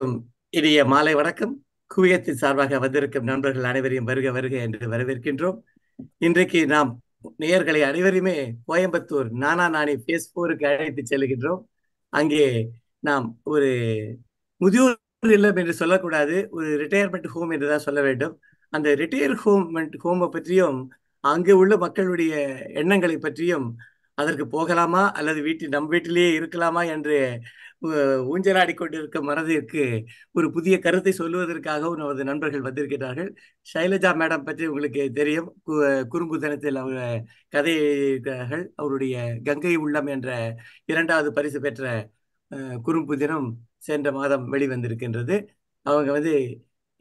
இனிய மாலை வணக்கம். குவையத்தின் சார்பாக வந்திருக்கும் நண்பர்கள் அனைவரையும் வருக வருக என்று வரவேற்கின்றோம். இன்றைக்கு நாம் நேயர்களை அனைவரையுமே கோயம்புத்தூர் நானா நானி பேஸ் 4க்கு அழைத்து செல்கின்றோம். அங்கே நாம் ஒரு முதியோர் இல்லம் என்று சொல்லக்கூடாது, ஒரு ரிட்டையர்மெண்ட் ஹோம் என்றுதான் சொல்ல வேண்டும். அந்த ஹோமை பற்றியும் அங்கு உள்ள மக்களுடைய எண்ணங்களை பற்றியும், அதற்கு போகலாமா அல்லது நம் வீட்டிலேயே இருக்கலாமா என்று ஊஞ்சலாடி கொண்டிருக்கும் மனதிற்கு ஒரு புதிய கருத்தை சொல்லுவதற்காகவும் நமது நண்பர்கள் வந்திருக்கிறார்கள். ஷைலஜா மேடம் பற்றி உங்களுக்கு தெரியும். குறும்பு தினத்தில் அவங்க கதை எழுதியிருக்கிறார்கள். அவருடைய கங்கை உள்ளம் என்ற 2வது பரிசு பெற்ற குறும்பு தினம் சென்ற மாதம் வெளிவந்திருக்கின்றது. அவங்க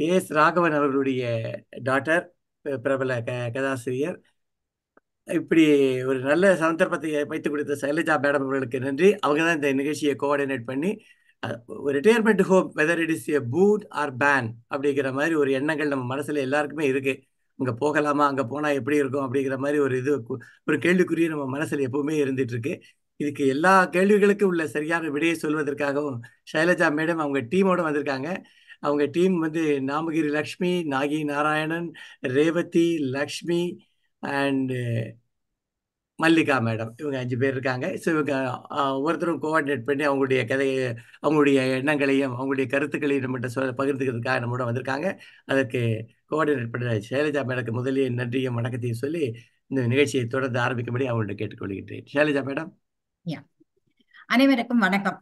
எஸ் ராகவன் அவர்களுடைய டாட்டர், பிரபல கதாசிரியர். இப்படி ஒரு நல்ல சந்தர்ப்பத்தை வைத்துக் கொடுத்த சைலஜா மேடம் அவர்களுக்கு நன்றி. அவங்க தான் இந்த நிகழ்ச்சியை கோஆர்டினேட் பண்ணி ஒரு retirement home whether it is a boon or bane அப்படிங்கிற மாதிரி ஒரு எண்ணங்கள் நம்ம மனசுல எல்லாருக்குமே இருக்கு. அங்க போகலாமா, அங்க போனா எப்படி இருக்கும் அப்படிங்கிற மாதிரி ஒரு கேள்விக்குரிய நம்ம மனசுல எப்பவுமே இருந்துட்டு இருக்கு. இதுக்கு எல்லா கேள்விகளுக்கும் உள்ள சரியான விடையை சொல்வதற்காகவும் ஷைலஜா மேடம் அவங்க டீமோட வந்திருக்காங்க. அவங்க team Namagiri Lakshmi, Nagi Narayanan, Revathi, Lakshmi and Mallika madam, இவங்க 5 பேர் இருக்காங்க. ஸோ இவங்க ஒவ்வொருத்தரும் கோஆர்டினேட் பண்ணி அவங்களுடைய கதையை, அவங்களுடைய எண்ணங்களையும் அவங்களுடைய கருத்துக்களையும் நம்மகிட்ட பகிர்ந்துக்கிறதுக்காக நம்மளோட வந்திருக்காங்க. அதற்கு கோஆர்டினேட் பண்ண ஷைலஜா மேடக்கு முதலிய நன்றியும் வணக்கத்தையும் சொல்லி இந்த நிகழ்ச்சியை தொடர்ந்து ஆரம்பிக்கும்படி அவங்கள்ட்ட கேட்டுக்கொள்கின்றேன். ஷைலஜா மேடம். அனைவருக்கும் வணக்கம்.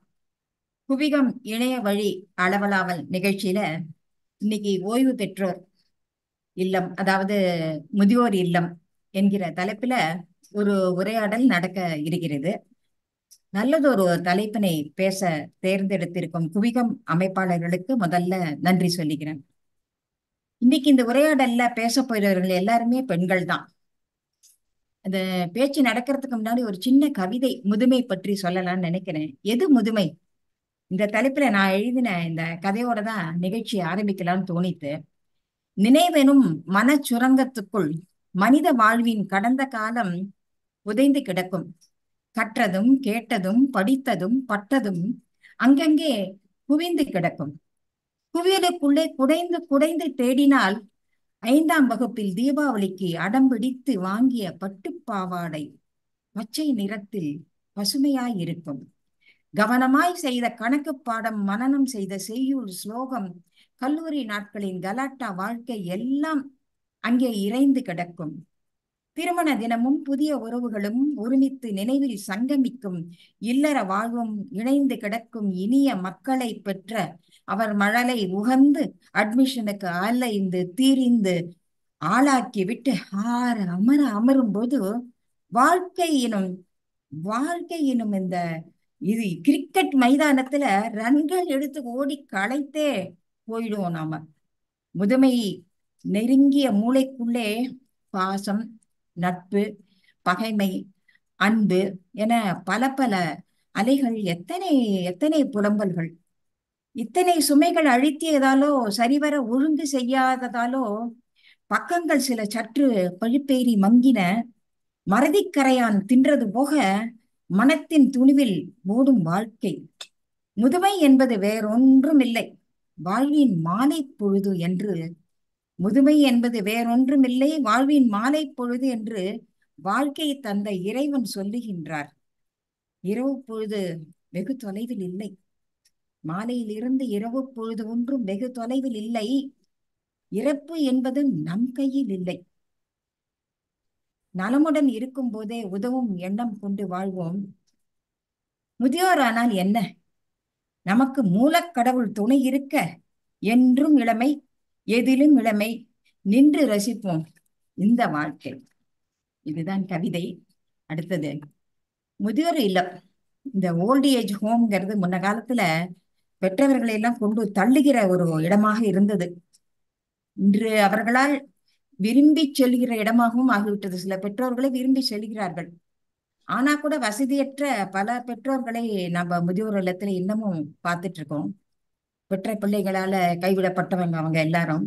குவிகம் இணைய வழி அளவலாவல் நிகழ்ச்சியில இன்னைக்கு ஓய்வு பெற்றோர் இல்லம், அதாவது முதியோர் இல்லம் என்கிற தலைப்புல ஒரு உரையாடல் நடக்க இருக்கிறது. நல்லதொரு தலைப்பினை பேச தேர்ந்தெடுத்திருக்கும் குவிகம் அமைப்பாளர்களுக்கு முதல்ல நன்றி சொல்லிக்கிறேன். இன்னைக்கு இந்த உரையாடல்ல பேச போகிறவர்கள் எல்லாருமே பெண்கள் தான். அந்த பேச்சு நடக்கிறதுக்கு முன்னாடி ஒரு சின்ன கவிதை முதுமை பற்றி சொல்லலாம்னு நினைக்கிறேன். எது முதுமை? இந்த தலைப்புல நான் எழுதின இந்த கதையோட தான் நிகழ்ச்சி ஆரம்பிக்கலாம்னு தோணித்து. நினைவெனும் மனச்சுரங்கத்துக்குள் மனித வாழ்வின் கடந்த காலம் புதைந்து கிடக்கும். கற்றதும் கேட்டதும் படித்ததும் பட்டதும் அங்கங்கே குவிந்து கிடக்கும். குவியலுக்குள்ளே குடைந்து குடைந்து தேடினால் 5ஆம் வகுப்பில் தீபாவளிக்கு அடம்பிடித்து வாங்கிய பட்டுப்பாவாடை பச்சை நிறத்தில் பசுமையாயிருக்கும். கவனமாய் செய்த கணக்கு பாடம், மனனம் செய்த செய்யுள், ஸ்லோகம், கல்லூரி நாட்களின் கலாட்டா வாழ்க்கை எல்லாம் அங்கே இறைந்து கிடக்கும். திருமண தினமும் புதிய உறவுகளும் ஒருமித்து நினைவில் சங்கமிக்கும். இல்லற வாழ்வும் இணைந்து கிடக்கும். இனிய மக்களை பெற்ற அவர் மழலை உகந்து அட்மிஷனுக்கு அலைந்து தீரிந்து ஆளாக்கி விட்டு அமரும் போது வாழ்க்கை எனும் இந்த இது கிரிக்கெட் மைதானத்துல ரன்கள் எடுத்து ஓடி களைத்தே போயிடுவோம் நாம. முதுமை நெருங்கிய மூளைக்குள்ளே பாசம், நட்பு, பகைமை, அன்பு என பல பல அலைகள், எத்தனை எத்தனை புலம்பல்கள். இத்தனை சுமைகள் அழுத்தியதாலோ சரிவர ஒழுங்கு செய்யாததாலோ பக்கங்கள் சில சற்று பழுப்பேறி மங்கின. மறதிக்கரையான் தின்றது போக மனத்தின் துணிவில் ஓடும் வாழ்க்கை. முதுமை என்பது வேறொன்றும் இல்லை, வாழ்வின் மாலை பொழுது என்று. முதுமை என்பது வேறொன்றும் இல்லை, வாழ்வின் மாலை பொழுது என்று வாழ்க்கையை தந்த இறைவன் சொல்லுகின்றார். இரவு பொழுது வெகு தொலைவில் இல்லை. மாலையில் இருந்து இரவு பொழுது ஒன்றும் வெகு தொலைவில் இல்லை. இறப்பு என்பது நம் கையில் இல்லை. நலமுடன் இருக்கும் போதே உதவும் எண்ணம் கொண்டு வாழ்வோம். முதியோரானால் என்ன? நமக்கு மூலக்கடவுள் துணை இருக்க என்றும் இளமை, எதிலும் இளமை, நின்று ரசிப்போம் இந்த வாழ்க்கை. இதுதான் கவிதை. அடுத்தது முதியோர் இல்லம். இந்த ஓல்டு ஏஜ் ஹோம்ங்கிறது முன்ன காலத்துல பெற்றவர்களை எல்லாம் கொண்டு தள்ளுகிற ஒரு இடமாக இருந்தது. இன்று அவர்களால் விரும்பி செல்கிற இடமாகவும் ஆகிவிட்டது. சில பெற்றோர்களை விரும்பி செல்கிறார்கள். ஆனா கூட வசதியற்ற பல பெற்றோர்களை நம்ம முதியோர் இல்லத்துல இன்னமும் பார்த்துட்டு இருக்கோம். பெற்ற பிள்ளைகளால கைவிடப்பட்டவங்க அவங்க எல்லாரும்.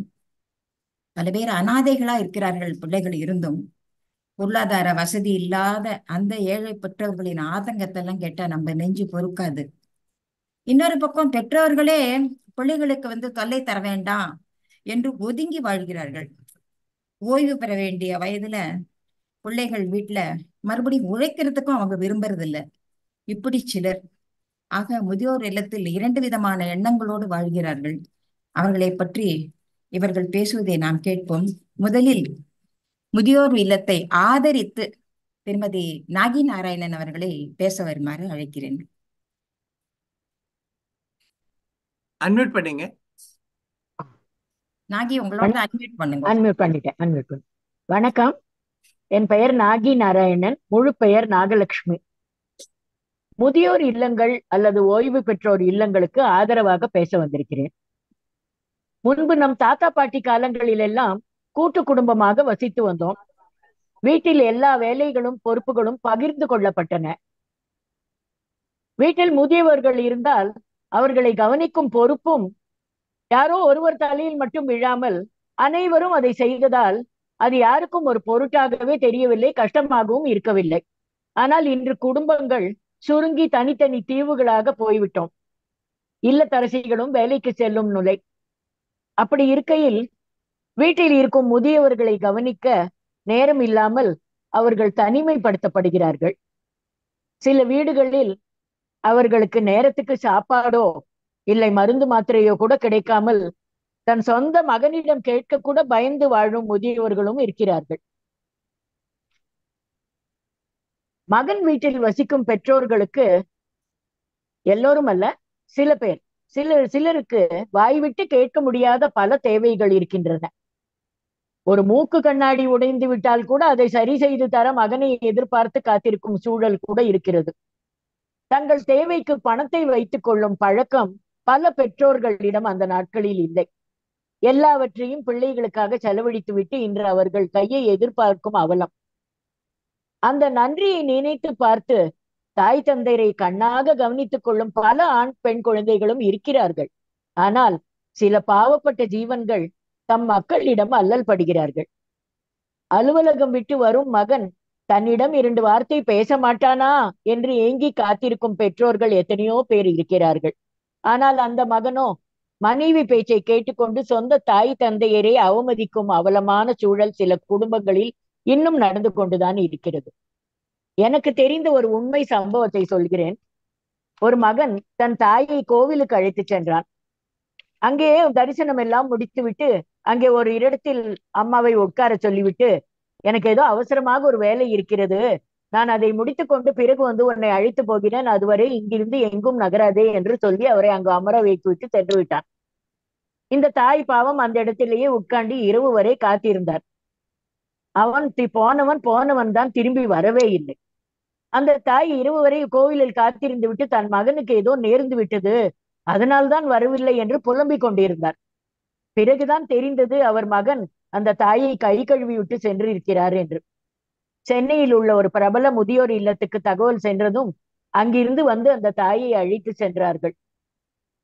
பல பேர் அனாதைகளா இருக்கிறார்கள் பிள்ளைகள் இருந்தும். பொருளாதார வசதி இல்லாத அந்த ஏழை பெற்றோர்களின் ஆதங்கத்தை எல்லாம் கேட்டா நம்ம நெஞ்சு பொறுக்காது. இன்னொரு பக்கம் பெற்றோர்களே பிள்ளைகளுக்கு தொல்லை தர வேண்டாம் என்று ஒதுங்கி வாழ்கிறார்கள். ஓய்வு பெற வேண்டிய வயதுல பிள்ளைகள் வீட்டுல மறுபடியும் உழைக்கிறதுக்கும் அவங்க விரும்புறது இல்ல. இப்படி சிலர். ஆக முதியோர் இல்லத்தில் இரண்டு விதமான எண்ணங்களோடு வாழ்கிறார்கள். அவர்களை பற்றி இவர்கள் பேசுவதை நாம் கேட்போம். முதலில் முதியோர் இல்லத்தை ஆதரித்து திருமதி நாகி நாராயணன் அவர்களை பேச வருமாறு அழைக்கிறேன். அன்மியூட் பண்ணீங்க. நாகி, உங்களோட அன்மியூட் பண்ணுங்க. அன்மியூட் பண்ணிட்டேன். வணக்கம், என் பெயர் நாகி நாராயணன். முழு பெயர் நாகலட்சுமி. முதியோர் இல்லங்கள் அல்லது ஓய்வு பெற்றோர் இல்லங்களுக்கு ஆதரவாக பேச வந்திருக்கிறேன். முன்பு நம் தாத்தா பாட்டி காலங்களில் எல்லாம் கூட்டு குடும்பமாக வசித்து வந்தோம். வீட்டில் எல்லா வேலைகளும் பொறுப்புகளும் பகிர்ந்து கொள்ளப்பட்டன. வீட்டில் முதியவர்கள் இருந்தால் அவர்களை கவனிக்கும் பொறுப்பும் யாரோ ஒருவர் தலையில் மட்டும் விழாமல் அனைவரும் அதை செய்ததால் அது யாருக்கும் ஒரு பொருட்டாகவே தெரியவில்லை, கஷ்டமாகவும் இருக்கவில்லை. ஆனால் இன்று குடும்பங்கள் சுருங்கி தனித்தனி தீவுகளாக போய்விட்டோம். இல்லத்தரசிகளும் வேலைக்கு செல்லும் நிலை. அப்படி இருக்கையில் வீட்டில் இருக்கும் முதியவர்களை கவனிக்க நேரம் இல்லாமல் அவர்கள் தனிமைப்படுத்தப்படுகிறார்கள். சில வீடுகளில் அவர்களுக்கு நேரத்துக்கு சாப்பாடோ இல்லை மருந்து மாத்திரையோ கூட கிடைக்காமல் தன் சொந்த மகனிடம் கேட்க கூட பயந்து வாழும் முதியவர்களும் இருக்கிறார்கள். மகன் வீட்டில் வசிக்கும் பெற்றோர்களுக்கு, எல்லோரும் அல்ல, சில பேர், சிலருக்கு வாய்விட்டு கேட்க முடியாத பல தேவைகள் இருக்கின்றன. ஒரு மூக்கு கண்ணாடி உடைந்து விட்டால் கூட அதை சரி செய்து தர மகனை எதிர்பார்த்து காத்திருக்கும் சூழல் கூட இருக்கிறது. தங்கள் தேவைக்கு பணத்தை வைத்துக் கொள்ளும் பழக்கம் பல பெற்றோர்களிடம் அந்த நாட்களில் இல்லை. எல்லாவற்றையும் பிள்ளைகளுக்காக செலவழித்து விட்டு இன்று அவர்கள் கையை எதிர்பார்க்கும் அவலம். அந்த நன்றியை நினைத்து பார்த்து தாய் தந்தையரை கண்ணாக கவனித்துக் கொள்ளும் பல ஆண் பெண் குழந்தைகளும் இருக்கிறார்கள். ஆனால் சில பாவப்பட்ட ஜீவன்கள் தம் மக்களிடம் அல்லல் படுகிறார்கள். அலுவலகம் விட்டு வரும் மகன் தன்னிடம் 2 வார்த்தை பேச மாட்டானா என்று ஏங்கி காத்திருக்கும் பெற்றோர்கள் எத்தனையோ பேர் இருக்கிறார்கள். ஆனால் அந்த மகனோ மனைவி பேச்சை கேட்டுக்கொண்டு சொந்த தாய் தந்தையரை அவமதிக்கும் அவலமான சூழல் சில குடும்பங்களில் இன்னும் நடந்து கொண்டுதான் இருக்கிறது. எனக்கு தெரிந்த ஒரு உண்மை சம்பவத்தை சொல்கிறேன். ஒரு மகன் தன் தாயை கோவிலுக்கு அழைத்து சென்றான். அங்கே தரிசனம் எல்லாம் முடித்துவிட்டு அங்கே ஒரு இடத்தில் அம்மாவை உட்கார சொல்லிவிட்டு, எனக்கு ஏதோ அவசரமாக ஒரு வேலை இருக்கிறது, நான் அதை முடித்து கொண்டு பிறகு உன்னை அழைத்து போகிறேன், அதுவரை இங்கிருந்து எங்கும் நகராதே என்று சொல்லி அவரை அங்கு அமர வைத்து விட்டு சென்று விட்டான். இந்த தாய் பாவம் அந்த இடத்திலேயே உட்கார்ந்து இரவு வரை காத்திருந்தார். அவன் போனவன் தான் திரும்பி வரவே இல்லை. அந்த தாய் இரவு வரை கோவிலில் காத்திருந்து விட்டு தன் மகனுக்கு ஏதோ நேர்ந்து விட்டது, அதனால்தான் வரவில்லை என்று புலம்பிக் கொண்டிருந்தார். பிறகுதான் தெரிந்தது அவர் மகன் அந்த தாயை கை கழுவி விட்டு சென்றிருக்கிறார் என்று. சென்னையில் உள்ள ஒரு பிரபல முதியோர் இல்லத்துக்கு தகவல் சென்றதும் அங்கிருந்து வந்து அந்த தாயை அழைத்து சென்றார்கள்.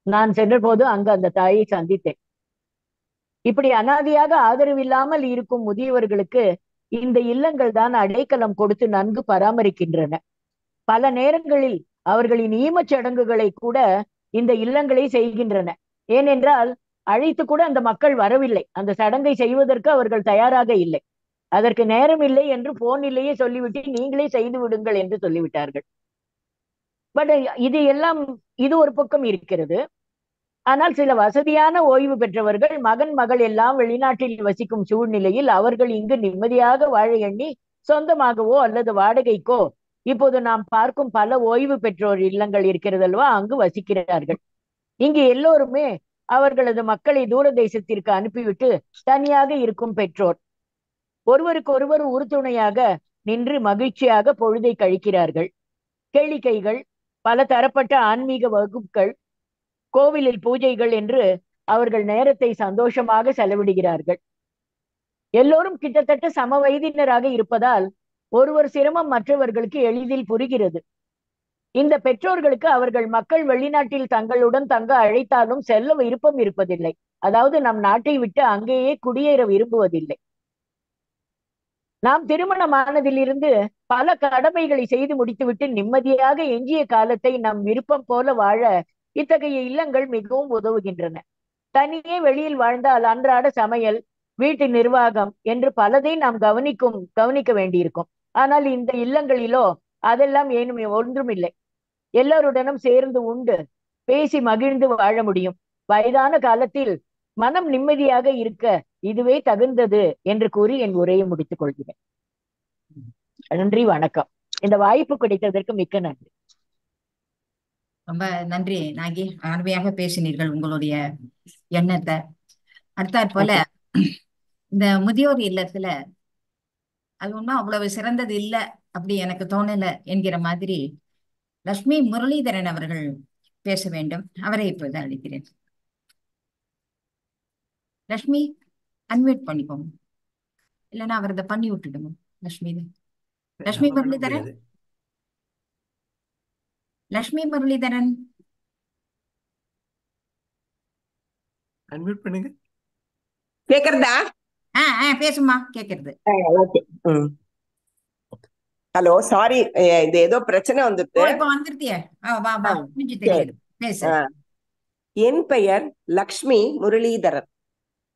நான் சென்ற போது அங்கு அந்த தாயை சந்தித்தேன். இப்படி அனாதையாக ஆதரவில்லாமல் இருக்கும் முதியவர்களுக்கு இந்த இல்லங்கள் தான் அடைக்கலம் கொடுத்து நன்கு பராமரிக்கின்றன. பல நேரங்களில் அவர்களின் ஈமச் சடங்குகளை கூட இந்த இல்லங்களை செய்கின்றன. ஏனென்றால் அழைத்து கூட அந்த மக்கள் வரவில்லை, அந்த சடங்கை செய்வதற்கு அவர்கள் தயாராக இல்லை. அதற்கு நேரம் இல்லை என்று போனிலேயே சொல்லிவிட்டு நீங்களே செய்து விடுங்கள் என்று சொல்லிவிட்டார்கள். பட் இது ஒரு பக்கம் இருக்கிறது. ஆனால் சில வசதியான ஓய்வு பெற்றவர்கள் மகன் மகள் எல்லாம் வெளிநாட்டில் வசிக்கும் சூழ்நிலையில் அவர்கள் இங்கு நிம்மதியாக வாழ எண்ணி சொந்தமாகவோ அல்லது வாடகைக்கோ இப்போது நாம் பார்க்கும் பல ஓய்வு பெற்றோர் இல்லங்கள் இருக்கிறது அல்லவா, அங்கு வசிக்கிறார்கள். இங்கு எல்லோருமே அவர்களது மக்களை தூர தேசத்திற்கு அனுப்பிவிட்டு தனியாக இருக்கும் பெற்றோர் ஒருவருக்கொருவர் உறுதுணையாக நின்று மகிழ்ச்சியாக பொழுதை கழிக்கிறார்கள். கேளிக்கைகள், பல தரப்பட்ட ஆன்மீக வகுப்புகள், கோவிலில் பூஜைகள் என்று அவர்கள் நேரத்தை சந்தோஷமாக செலவிடுகிறார்கள். எல்லோரும் கிட்டத்தட்ட சம வயதினராக இருப்பதால் ஒருவர் சிரமம் மற்றவர்களுக்கு எளிதில் புரிகிறது. இந்த பெற்றோர்களுக்கு அவர்கள் மக்கள் வெளிநாட்டில் தங்களுடன் தங்க அழைத்தாலும் செல்ல விருப்பம் இருப்பதில்லை. அதாவது நம் நாட்டை விட்டு அங்கேயே குடியேற விரும்புவதில்லை. நாம் திருமணமானதிலிருந்து பல கடமைகளை செய்து முடித்துவிட்டு நிம்மதியாக எஞ்சிய காலத்தை நம் விருப்பம் போல வாழ இத்தகைய இல்லங்கள் மிகவும் உதவுகின்றன. தனியே வெளியில் வாழ்ந்தால் அன்றாட சமையல், வீட்டு நிர்வாகம் என்று பலதை நாம் கவனிக்க வேண்டியிருக்கும். ஆனால் இந்த இல்லங்களிலோ அதெல்லாம் ஏனும் ஒன்றும் இல்லை. எல்லோருடனும் சேர்ந்து உண்டு பேசி மகிழ்ந்து வாழ முடியும். வயதான காலத்தில் மனம் நிம்மதியாக இருக்க இதுவே தகுந்தது என்று கூறி என் உரையை முடித்துக் கொள்கிறேன். நன்றி, வணக்கம். இந்த வாய்ப்பு கிடைத்ததற்கு மிக்க நன்றி. ரொம்ப நன்றி நாகி, அருமையாக பேசினீர்கள் உங்களுடைய எண்ணத்தை. அடுத்தாற் போல இந்த முதியோர் இல்லத்துல அது ஒன்றும் அவ்வளவு சிறந்தது இல்லை அப்படி எனக்கு தோணல என்கிற மாதிரி லட்சுமி முரளிதரன் அவர்கள் பேச வேண்டும். அவரை இப்போது அழைக்கிறேன். லட்சுமி அன்மியூட் பண்ணிக்கோங்க, இல்லைன்னா அவர் இதை பண்ணி விட்டுடுங்க. லட்சுமி முரளிதரன், லட்சுமி முரளிதரன் அன்மியூட் பண்ணுங்க. கேக்குறதா? பேசுமா, கேக்குறது. ஹலோ, சாரி, இது ஏதோ பிரச்சனை வந்துட்டு. இப்ப வந்துருத்திய, வா வா, தெரியுது, பேசு. என் பெயர் லக்ஷ்மி முரளிதரன்.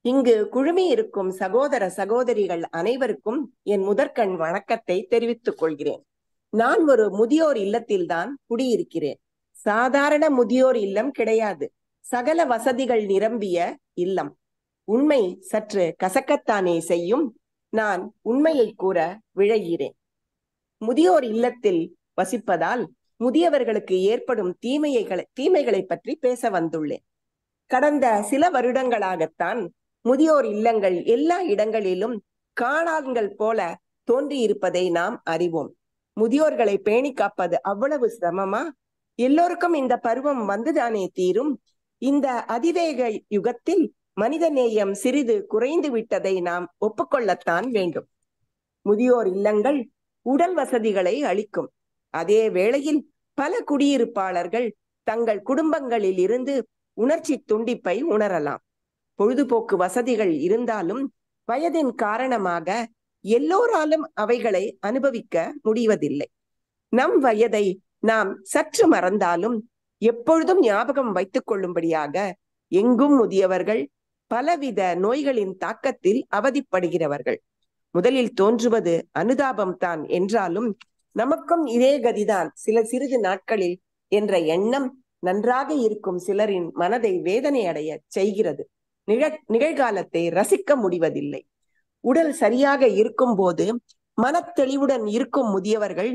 இங்கு குழுமி இருக்கும் சகோதர சகோதரிகள் அனைவருக்கும் என் முதற்கண் வணக்கத்தை தெரிவித்துக் கொள்கிறேன். நான் ஒரு முதியோர் இல்லத்தில்தான் குடியிருக்கிறேன். சாதாரண முதியோர் இல்லம் கிடையாது, சகல வசதிகள் நிரம்பிய இல்லம். உண்மை சற்று கசக்கத்தானே செய்யும். நான் உண்மையை கூற விழைகிறேன். முதியோர் இல்லத்தில் வசிப்பதால் முதியவர்களுக்கு ஏற்படும் தீமைகளை பற்றி பேச வந்துள்ளேன். கடந்த சில வருடங்களாகத்தான் முதியோர் இல்லங்கள் எல்லா இடங்களிலும் காணான்கள் போல தோன்றியிருப்பதை நாம் அறிவோம். முதியோர்களை பேணி காப்பது அவ்வளவு சிரமமா? எல்லோருக்கும் இந்த பருவம் வந்துதானே தீரும். இந்த அதிவேக யுகத்தில் மனித நேயம் சிறிது குறைந்து விட்டதை நாம் ஒப்புக்கொள்ளத்தான் வேண்டும். முதியோர் இல்லங்கள் உடல் வசதிகளை அளிக்கும். அதே வேளையில் பல குடியிருப்பாளர்கள் தங்கள் குடும்பங்களில் இருந்து உணர்ச்சி துண்டிப்பை உணரலாம். பொழுதுபோக்கு வசதிகள் இருந்தாலும் வயதின் காரணமாக எல்லோராலும் அவைகளை அனுபவிக்க முடிவதில்லை. நம் வயதை நாம் சற்று மறந்தாலும் எப்பொழுதும் ஞாபகம் வைத்துக் கொள்ளும்படியாக எங்கும் முதியவர்கள் பலவித நோய்களின் தாக்கத்தில் அவதிப்படுகிறவர்கள். முதலில் தோன்றுவது அனுதாபம் தான் என்றாலும் நமக்கும் இதே கதிதான் சிறிது நாட்களில் என்ற எண்ணம் நன்றாக இருக்கும் சிலரின் மனதை வேதனை அடைய செய்கிறது. நிகழ்காலத்தை ரசிக்க முடிவதில்லை. உடல் சரியாக இருக்கும் போது மனத்தெளிவுடன் இருக்கும் முதியவர்கள்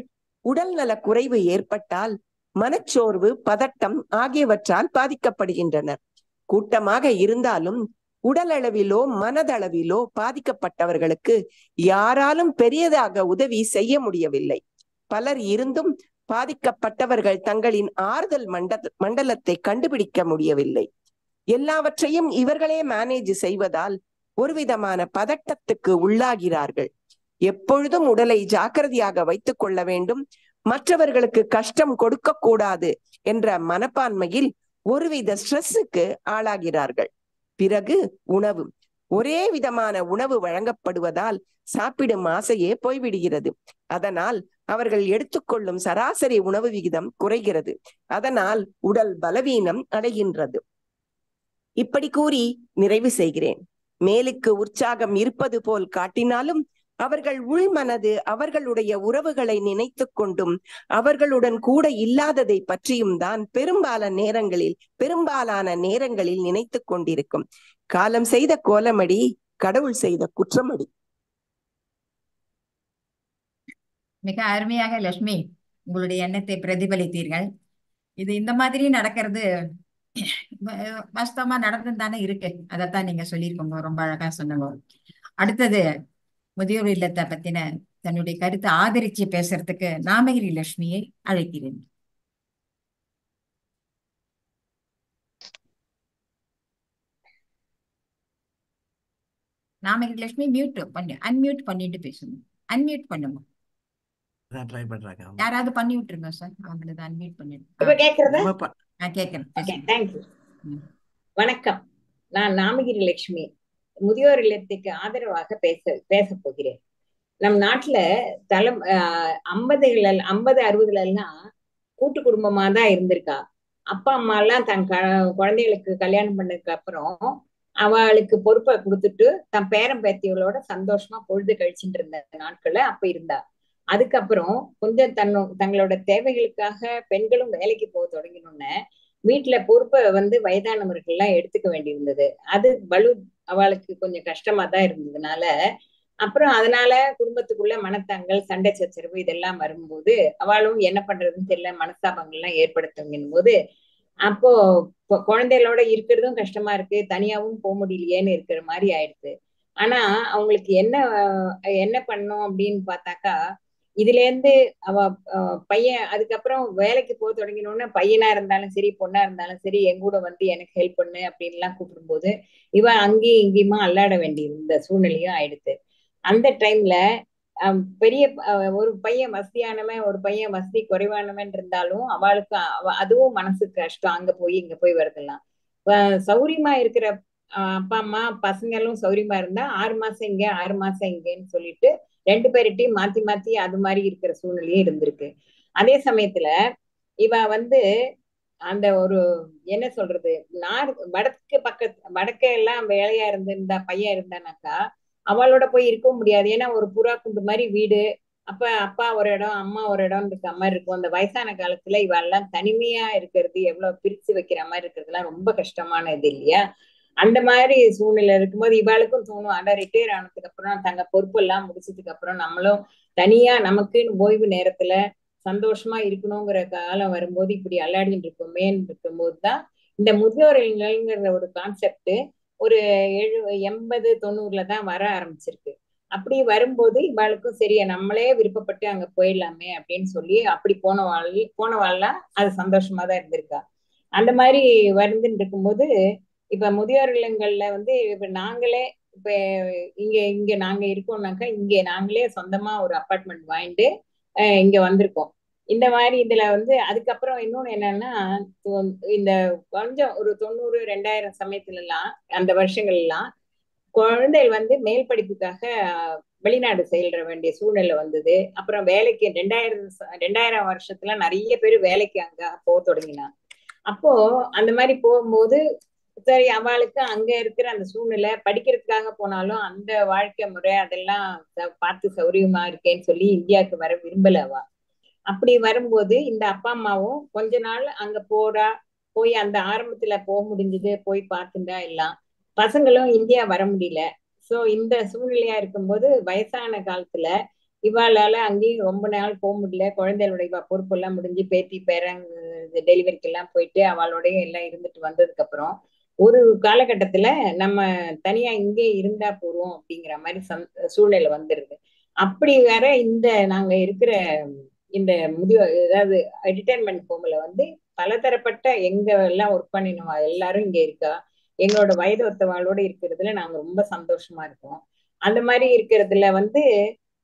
உடல் நல குறைவு ஏற்பட்டால் மனச்சோர்வு, பதட்டம் ஆகியவற்றால் பாதிக்கப்படுகின்றனர். கூட்டமாக இருந்தாலும் உடல் அளவிலோ மனதளவிலோ பாதிக்கப்பட்டவர்களுக்கு யாராலும் பெரியதாக உதவி செய்ய முடியவில்லை. பலர் இருந்தும் பாதிக்கப்பட்டவர்கள் தங்களின் ஆறுதல் மண்டலத்தை கண்டுபிடிக்க முடியவில்லை. எல்லாவற்றையும் இவர்களே மேனேஜ் செய்வதால் ஒரு விதமான பதட்டத்துக்கு உள்ளாகிறார்கள். எப்பொழுதும் உடலை ஜாக்கிரதையாக வைத்துக் கொள்ள வேண்டும், மற்றவர்களுக்கு கஷ்டம் கொடுக்க கூடாது என்ற மனப்பான்மையில் ஒருவித ஸ்ட்ரெஸ்ஸுக்கு ஆளாகிறார்கள். பிறகு உணவு, ஒரே விதமான உணவு வழங்கப்படுவதால் சாப்பிடும் ஆசையே போய்விடுகிறது. அதனால் அவர்கள் எடுத்துக்கொள்ளும் சராசரி உணவு விகிதம் குறைகிறது. அதனால் உடல் பலவீனம் அடைகின்றது. இப்படி கூறி நிறைவு செய்கிறேன். மேலுக்கு உற்சாகம் இருப்பது போல் காட்டினாலும் அவர்கள் உள்மனது அவர்களுடைய உறவுகளை நினைத்து கொண்டும் அவர்களுடன் கூட இல்லாததை பற்றியும் தான் பெரும்பாலான நேரங்களில் நினைத்து கொண்டிருக்கும். காலம் செய்த கோலமடி, கடவுள் செய்த குற்றமடி. மிக அருமையாக லட்சுமி உங்களுடைய எண்ணத்தை பிரதிபலித்தீர்கள். இது இந்த மாதிரி நடக்கிறது வாஸ்தவமா நடந்து தானே இருக்கு. அதைத்தான் நீங்க சொல்லியிருக்கோங்க, ரொம்ப அழகா சொன்னீங்க. அடுத்தது முதியோர் இல்லத்தை பத்தின தன்னுடைய கருத்தை ஆதரிச்சு பேசுறதுக்கு நாமகிரி லட்சுமியை அழைக்கிறேன். நாமகிரி லட்சுமி அன்மியூட் பண்ணிட்டு பேசணும். அன்மியூட் பண்ணுங்க. யாராவது பண்ணி விட்டுருங்க சார், அவங்களது அன்மியூட் பண்ணிடுங்க. வணக்கம், நான் நாமகிரி லட்சுமி முதியோர் இல்லத்துக்கு ஆதரவாக பேச போகிறேன். நம் நாட்டுல 50 60 எல்லாம் கூட்டு குடும்பமா தான் இருந்திருக்கா. அப்பா அம்மா எல்லாம் குழந்தைகளுக்கு கல்யாணம் பண்ணதுக்கு அப்புறம் அவளுக்கு பொறுப்பை கொடுத்துட்டு தன் பேரன் பேத்திகளோட சந்தோஷமா பொழுது கழிச்சுட்டு இருந்த நாட்கள்ல அப்ப இருந்தா. அதுக்கப்புறம் கொஞ்சம் தங்களோட தேவைகளுக்காக பெண்களும் வேலைக்கு போக தொடங்கினோன்னு வீட்டுல பொறுப்பை வயதானவர்கள் எல்லாம் எடுத்துக்க வேண்டியிருந்தது. அது பலு அவளுக்கு கொஞ்சம் கஷ்டமா தான் இருந்ததுனால அப்புறம் அதனால குடும்பத்துக்குள்ள மனத்தாங்கள், சண்டை சச்சரவு இதெல்லாம் வரும்போது அவளும் என்ன பண்றதுன்னு தெரியல, மனஸ்தாபங்கள்லாம் ஏற்படுத்துங்கும் போது அப்போ குழந்தைகளோட இருக்கிறதும் கஷ்டமா இருக்கு, தனியாவும் போக முடியலையேன்னு இருக்கிற மாதிரி ஆயிடுது. ஆனா அவங்களுக்கு என்ன பண்ணோம் அப்படின்னு பார்த்தாக்கா, இதுல இருந்து அவ பையன் அதுக்கப்புறம் வேலைக்கு போக தொடங்கினோன்னு பையனா இருந்தாலும் சரி பொண்ணா இருந்தாலும் சரி என் கூட எனக்கு ஹெல்ப் பண்ணு அப்படின்னு எல்லாம் கூப்பிடும்போது இவ அங்கேயும் இங்கேயுமா அல்லாட வேண்டி இருந்த சூழ்நிலையும் ஆயிடுது. அந்த டைம்ல பெரிய ஒரு பையன் வசதியானவன் ஒரு பையன் வசதி குறைவானவன் இருந்தாலும் அவளுக்கு அதுவும் மனசுக்கு கஷ்டம், அங்க போய் இங்க போய் வருதெல்லாம். சௌரியமா இருக்கிற அப்பா அம்மா பசங்களும் சௌரியமா இருந்தா 6 மாசம் இங்க 6 மாசம் இங்கன்னு சொல்லிட்டு 2 பேர்கிட்டையும் மாத்தி மாத்தி அது மாதிரி இருக்கிற சூழ்நிலையும் இருந்திருக்கு. அதே சமயத்துல இவ அந்த ஒரு என்ன சொல்றது, வடக்கு எல்லாம் வேலையா இருந்திருந்தா பையன் இருந்தானாக்கா அவளோட போய் இருக்கவும் முடியாது. ஏன்னா ஒரு புறா குண்டு மாதிரி வீடு, அப்ப அப்பா ஒரு இடம் அம்மா ஒரு இடம் இருக்க மாதிரி இருக்கும். அந்த வயசான காலத்துல இவெல்லாம் தனிமையா இருக்கிறது, எவ்வளவு பிரிச்சு வைக்கிற மாதிரி இருக்கிறதுலாம் ரொம்ப கஷ்டமான இது இல்லையா? அந்த மாதிரி சூழ்நிலை இருக்கும்போது இவாளுக்கும் தோணும், அட ரிட்டையர் ஆனதுக்கு அப்புறம் தங்க பொறுப்பு எல்லாம் முடிச்சதுக்கு அப்புறம் நம்மளும் தனியா நமக்குன்னு ஓய்வு நேரத்துல சந்தோஷமா இருக்கணுங்கிற காலம் வரும்போது இப்படி அல்லாடின்னு இருக்குமேன்னு இருக்கும்போது தான் இந்த முதியோர் இல்லங்கள்ங்கிற ஒரு கான்செப்ட் ஒரு 80, 90 தான் வர ஆரம்பிச்சிருக்கு. அப்படி வரும்போது இவாளுக்கும் சரியா நம்மளே விருப்பப்பட்டு அங்க போயிடலாமே அப்படின்னு சொல்லி அப்படி போனவாள்லாம் அது சந்தோஷமா தான் இருந்திருக்கா. அந்த மாதிரி வந்துட்டு இருக்கும்போது இப்ப முதியோர் இல்லங்கள்ல இப்ப நாங்களே இப்ப இங்க நாங்க இருக்கோம்னாக்கா இங்க நாங்களே சொந்தமா ஒரு அப்பார்ட்மெண்ட் வாங்கிட்டு இங்க வந்திருக்கோம். இந்த மாதிரி இதுல அதுக்கப்புறம் இன்னொன்னு என்னன்னா, இந்த கொஞ்சம் ஒரு 90, 2000 சமயத்துல எல்லாம் அந்த வருஷங்கள் எல்லாம் குழந்தைகள் மேல் படிப்புக்காக வெளிநாடு செல்ற வேண்டிய சூழ்நிலை வந்தது. அப்புறம் வேலைக்கு 2000 வருஷத்துல நிறைய பேர் வேலைக்கு அங்க போக தொடங்கினாங்க. அப்போ அந்த மாதிரி போகும்போது சரி அவளுக்கு அங்க இருக்கிற அந்த சூழ்நிலை படிக்கிறதுக்காக போனாலும் அந்த வாழ்க்கை முறை அதெல்லாம் பார்த்து சௌரியமா இருக்கேன்னு சொல்லி இந்தியாவுக்கு வர விரும்பல அவ. அப்படி வரும்போது இந்த அப்பா அம்மாவும் கொஞ்ச நாள் அங்க போய் அந்த ஆரம்பத்துல போக முடிஞ்சது, போய் பார்த்துட்டா எல்லாம். பசங்களும் இந்தியா வர முடியல. சோ இந்த சூழ்நிலையா இருக்கும்போது வயசான காலத்துல இவாளால அங்கேயும் ரொம்ப நாள் போக முடியல. குழந்தைகளுடைய பொறுப்பு எல்லாம் முடிஞ்சு பேத்தி பேரன் டெலிவரிக்கு எல்லாம் போயிட்டு அவளோடய எல்லாம் இருந்துட்டு வந்ததுக்கு அப்புறம் ஒரு காலகட்டத்துல நம்ம தனியா இங்கே இருந்தா போறோம் அப்படிங்கிற மாதிரி சூழ்நிலை வந்துருது. அப்படி வேற நாங்க இருக்கிற இந்த அதாவது ரிட்டையர்மெண்ட் ஹோம்ல பலதரப்பட்ட எங்க எல்லாம் ஒர்க் பண்ணினவா எல்லாரும் இங்க இருக்கா. எங்களோட வயது ஒத்தவாளோட இருக்கிறதுல நாங்க ரொம்ப சந்தோஷமா இருக்கோம். அந்த மாதிரி இருக்கிறதுல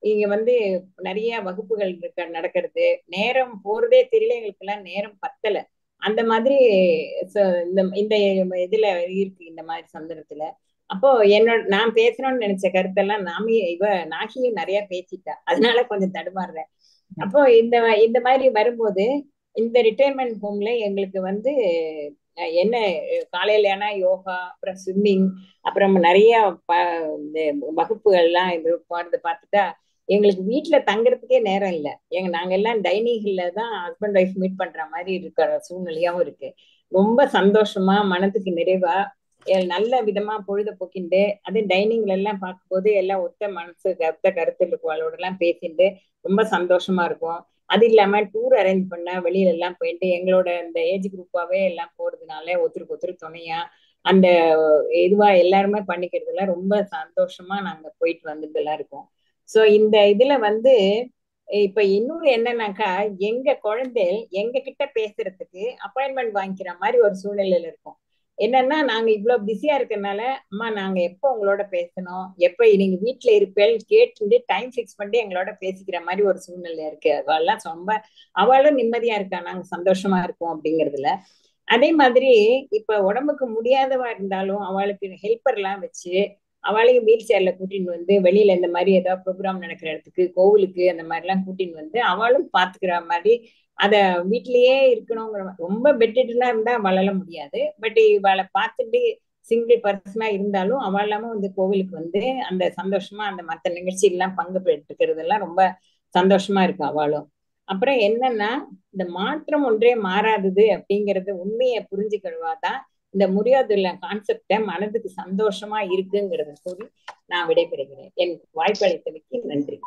இங்க நிறைய வகுப்புகள் நடக்கிறது, நேரம் போறதே தெரியல, எங்களுக்கு எல்லாம் நேரம் பத்தல. அந்த மாதிரி இந்த இதுல இருக்கு இந்த மாதிரி சந்தர்ப்பத்துல. அப்போ நான் பேசணும்னு நினைச்ச கருத்தெல்லாம் நாகியும் நிறைய பேசிட்டா, அதனால கொஞ்சம் தடுமாறுறேன். அப்போ இந்த மாதிரி வரும்போது இந்த ரிட்டையர்மெண்ட் ஹோம்ல எங்களுக்கு என்ன காலையில ஆனா யோகா, அப்புறம் ஸ்விம்மிங், அப்புறம் நிறைய வகுப்புகள்லாம் போறது பார்த்துட்டா எங்களுக்கு வீட்டுல தங்குறதுக்கே நேரம் இல்லை. நாங்க எல்லாம் டைனிங் ஹால்ல தான் ஹஸ்பண்ட் ஒய்ஃப் மீட் பண்ற மாதிரி இருக்கிற சூழ்நிலையாவும் இருக்கு. ரொம்ப சந்தோஷமா மனத்துக்கு நிறைவா நல்ல விதமா பொழுத போக்கிண்டு அது டைனிங்ல எல்லாம் பார்க்கும்போது எல்லாம் ஒத்த மனசு ஒத்த கருத்து இருக்கவளோட எல்லாம் பேசிட்டு ரொம்ப சந்தோஷமா இருக்கும். அது இல்லாம டூர் அரேஞ்ச் பண்ண வெளியில எல்லாம் போயிட்டு எங்களோட இந்த ஏஜ் குரூப்பாவே எல்லாம் போறதுனால ஒருத்தருக்கு ஒருத்தர் துணையா அந்த இதுவா எல்லாருமே பண்ணிக்கிறதுல ரொம்ப சந்தோஷமா நாங்க போயிட்டு வந்துட்டு எல்லாம் இருக்கோம். சோ இந்த இதுல இப்ப இன்னொரு என்னன்னாக்கா எங்க குழந்தைகள் எங்க கிட்ட பேசுறதுக்கு அப்பாயின்மெண்ட் வாங்கிக்கிற மாதிரி ஒரு சூழ்நிலையில இருக்கும். என்னன்னா நாங்க இவ்வளவு பிஸியா இருக்கறனால அம்மா நாங்க எப்போ உங்களோட பேசணும், எப்ப நீங்க வீட்டுல இருப்பேன் கேட்டு டைம் பிக்ஸ் பண்ணி எங்களோட பேசிக்கிற மாதிரி ஒரு சூழ்நிலை இருக்கு. அவெல்லாம் ரொம்ப அவளும் நிம்மதியா இருக்கா, நாங்க சந்தோஷமா இருக்கோம் அப்படிங்கறதுல. அதே மாதிரி இப்ப உடம்புக்கு முடியாதவா இருந்தாலும் அவளுக்கு ஹெல்ப்பர் எல்லாம் வச்சு அவளையும் வீல் சேர்ல கூட்டின்னு வந்து வெளியில இந்த மாதிரி ஏதாவது ப்ரோக்ராம் நடக்கிற இடத்துக்கு, கோவிலுக்கு அந்த மாதிரி எல்லாம் கூட்டின்னு வந்து அவளும் பாத்துக்கிற மாதிரி, அத வீட்லயே இருக்கணுங்கிற ரொம்ப பெட்டுலாம் இருந்தா அவளால முடியாது. பட் இவளை பார்த்துட்டு சிங்கிள் பர்சனா இருந்தாலும் அவள் இல்லாம வந்து கோவிலுக்கு வந்து அந்த சந்தோஷமா அந்த மற்ற நிகழ்ச்சி எல்லாம் பங்கு பெற்றுக்கிறது எல்லாம் ரொம்ப சந்தோஷமா இருக்கு அவளும். அப்புறம் என்னன்னா, இந்த மாற்றம் ஒன்றே மாறாதது அப்படிங்கறது உண்மையை புரிஞ்சுக்கிறவாதான் இந்த முறியாதுள்ள கான்செப்ட மனதுக்கு சந்தோஷமா இருக்குங்கிறத சொல்லி நான் விடைபெறுகிறேன். எனக்கு வாய்ப்பளித்தமைக்கு நன்றி.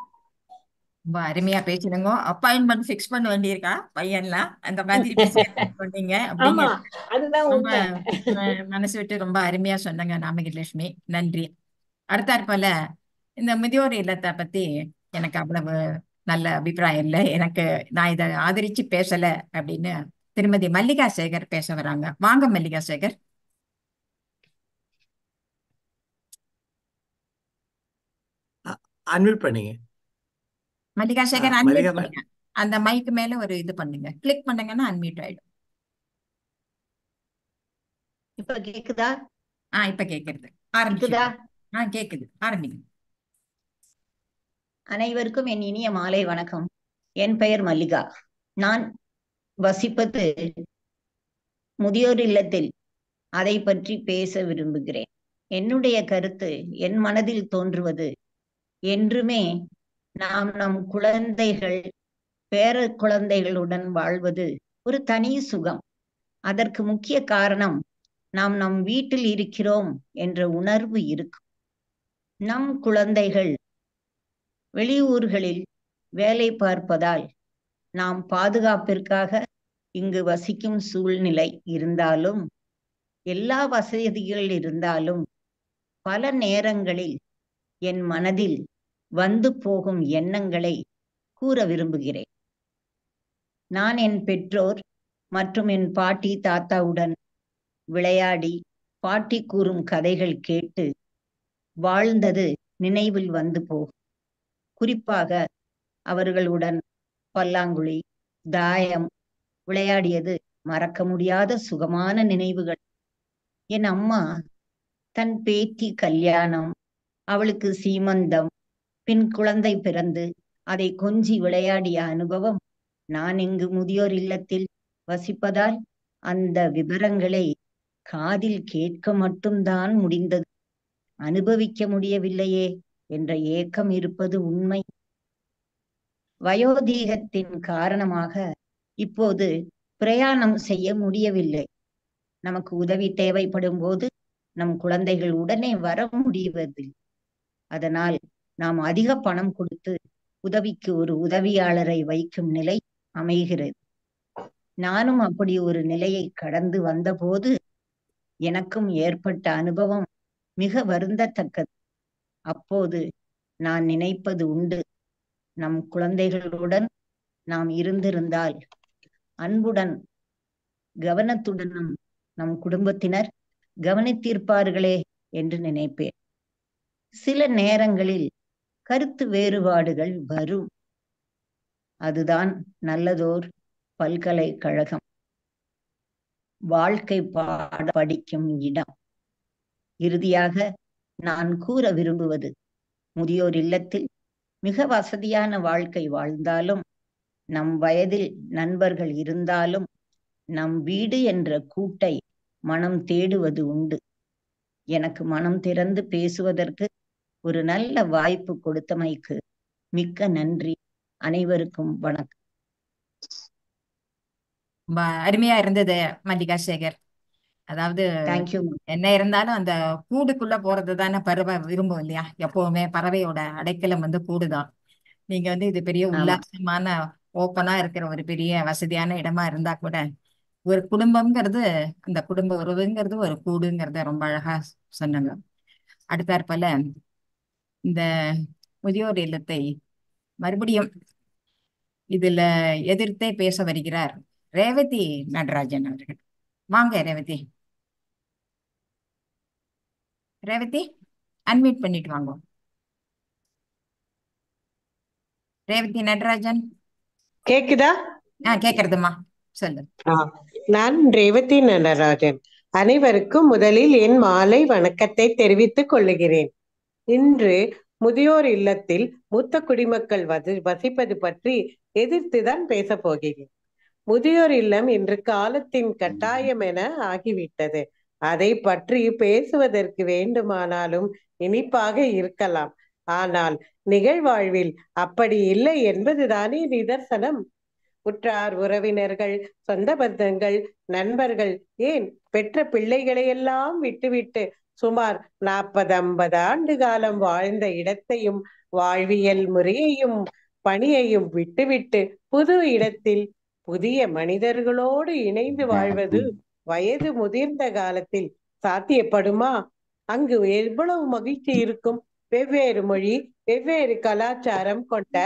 ரொம்ப அருமையா பேசுறீங்க. அப்பாயின்மெண்ட் ஃபிக்ஸ் பண்ண வேண்டியிருக்கா பையன்லாம் அந்த மாதிரி சொன்னீங்க ஆமா, அப்படிங்க. அதுதான் ரொம்ப உண்மை. மனசு விட்டு ரொம்ப அருமையா சொன்னாங்க நாமகிலட்சுமி. நன்றி. அடுத்தாற்போல இந்த முதியோர் இல்லத்தை பத்தி எனக்கு அவ்வளவு நல்ல அபிப்பிராயம் இல்லை. நான் இதை ஆதரிச்சு பேசல அப்படின்னு திருமதி மல்லிகா சேகர் பேச வராங்க. வாங்க மல்லிகா சேகர். அன்மியூட் பண்ணீங்க. மல்லிகா சேகர் மல்லிகா அன்மியூட் பண்ணுங்க. அந்த மைக்கு மேல ஒரு இது பண்ணுங்க, கிளிக் பண்ணுங்கன்னா அன்மியூட் ஆயிடும். இப்ப கேக்குதா? இப்ப கேக்குது. கேக்குதா? ஆரம்பிச்சு. கேக்குது, ஆரம்பிங்க. அனைவருக்கும் என் இனிய மாலை வணக்கம். என் பெயர் மல்லிகா. நான் வசிப்பது முதியோர் இல்லத்தில். அதை பற்றி பேச விரும்புகிறேன். என்னுடைய கருத்து, என் மனதில் தோன்றுவது, என்றுமே நாம் நம் குழந்தைகள், பேர குழந்தைகளுடன் வாழ்வது ஒரு தனி சுகம். அதற்கு முக்கிய காரணம், நாம் நம் வீட்டில் இருக்கிறோம் என்ற உணர்வு இருக்கும். நம் குழந்தைகள் வெளியூர்களில் வேலை பார்ப்பதால் நாம் பாதுகாப்பிற்காக இங்கு வசிக்கும் சூழ்நிலை இருந்தாலும், எல்லா வசதிகள் இருந்தாலும், பல நேரங்களில் என் மனதில் வந்து போகும் எண்ணங்களை கூற விரும்புகிறேன். நான் என் பெற்றோர் மற்றும் என் பாட்டி தாத்தாவுடன் விளையாடி, பாட்டி கூறும் கதைகள் கேட்டு வாழ்ந்தது நினைவில் வந்து போகும். குறிப்பாக அவர்களுடன் பல்லாங்குழி, தாயம் விளையாடியது மறக்க முடியாத சுகமான நினைவுகள். என் அம்மா தன் பேத்தி கல்யாணம், அவளுக்கு சீமந்தம், பின் குழந்தை பிறந்து அதை கொஞ்சி விளையாடிய அனுபவம் நான் இங்கு முதியோர் இல்லத்தில் வசிப்பதால் அந்த விவரங்களை காதில் கேட்க மட்டும்தான் முடிந்தது. அனுபவிக்க முடியவில்லையே என்ற ஏக்கம் இருப்பது உண்மை. வயோதீகத்தின் காரணமாக இப்போது பிரயாணம் செய்ய முடியவில்லை. நமக்கு உதவி தேவைப்படும் போது நம் குழந்தைகள் உடனே வர முடிவதில்லை. அதனால் நாம் அதிக பணம் கொடுத்து உதவிக்கு ஒரு உதவியாளரை வைக்கும் நிலை அமைகிறது. நானும் அப்படி ஒரு நிலையை கடந்து வந்தபோது எனக்கும் ஏற்பட்ட அனுபவம் மிக வருந்தத்தக்கது. அப்போது நான் நினைப்பது உண்டு, நம் குழந்தைகளுடன் நாம் இருந்திருந்தால் அன்புடன் கவனத்துடனும் நம் குடும்பத்தினர் கவனித்திருப்பார்களே என்று நினைப்பேன். சில நேரங்களில் கருத்து வேறுபாடுகள் வரும். அதுதான் நல்லதோர் பல்கலைக்கழகம், வாழ்க்கை பாட படிக்கும் இடம். இறுதியாக நான் கூற விரும்புவது, முதியோர் இல்லத்தில் மிக வசதியான வாழ்க்கை வாழ்ந்தாலும், நம் வயதில் நண்பர்கள் இருந்தாலும், நம் வீடு என்ற கூட்டை மனம் தேடுவது உண்டு. எனக்கு மனம் திறந்து பேசுவதற்கு ஒரு நல்ல வாய்ப்பு கொடுத்தமைக்கு மிக்க நன்றி. அனைவருக்கும் வணக்கம். அருமையா இருந்தது மல்லிகா சேகர். அதாவது தேங்க்யூ. என்ன இருந்தாலும் அந்த கூடுக்குள்ள போறது தானே பறவை விரும்பும் இல்லையா? எப்பவுமே பறவையோட அடைக்கலம் வந்து கூடுதான். நீங்க வந்து இது பெரிய உல்லாசமான ஓப்பனா இருக்கிற ஒரு பெரிய வசதியான இடமா இருந்தா கூட, ஒரு குடும்பம்ங்கிறது, அந்த குடும்ப உறவுங்கிறது ஒரு கூடுங்கிறத ரொம்ப அழகா சொன்னாங்க. அடுத்தாற்போல இந்த முதியோர் இல்லத்தை மறுபடியும் இதுல எதிர்த்தே பேச வருகிறார் ரேவதி நடராஜன் அவர்கள். வாங்க ரேவதி. ரேவதி அன்மியூட் பண்ணிட்டு வாங்க. ரேவதி நடராஜன் கேக்குதா? கேக்குறதுமா, சொல்லு. நான் ரேவதி நடராஜன். அனைவருக்கும் முதலில் என் மாலை வணக்கத்தை தெரிவித்துக் கொள்ளுகிறேன். இன்று முதியோர் இல்லத்தில் மூத்த குடிமக்கள் வசிப்பது பற்றி எதிர்த்துதான் பேச போகிறேன். முதியோர் இல்லம் இன்று காலத்தின் கட்டாயம் என ஆகிவிட்டது. அதை பற்றி பேசுவதற்கு வேண்டுமானாலும் இனிப்பாக இருக்கலாம். ஆனால் நிகழ்வாழ்வில் அப்படி இல்லை என்பதுதானே நிதர்சனம். உற்றார் உறவினர்கள், சொந்த பந்தங்கள், நண்பர்கள், ஏன் பெற்ற பிள்ளைகளையெல்லாம் விட்டுவிட்டு சுமார் 40-50 ஆண்டு காலம் வாழ்ந்த இடத்தையும் வாழ்வியல் முறையையும் பணியையும் விட்டுவிட்டு புது இடத்தில் புதிய மனிதர்களோடு இணைந்து வாழ்வது வயது முதிர்ந்த காலத்தில் சாத்தியப்படுமா? அங்கு எவ்வளவு மகிழ்ச்சி இருக்கும். வெவ்வேறு மொழி, வெவ்வேறு கலாச்சாரம் கொண்ட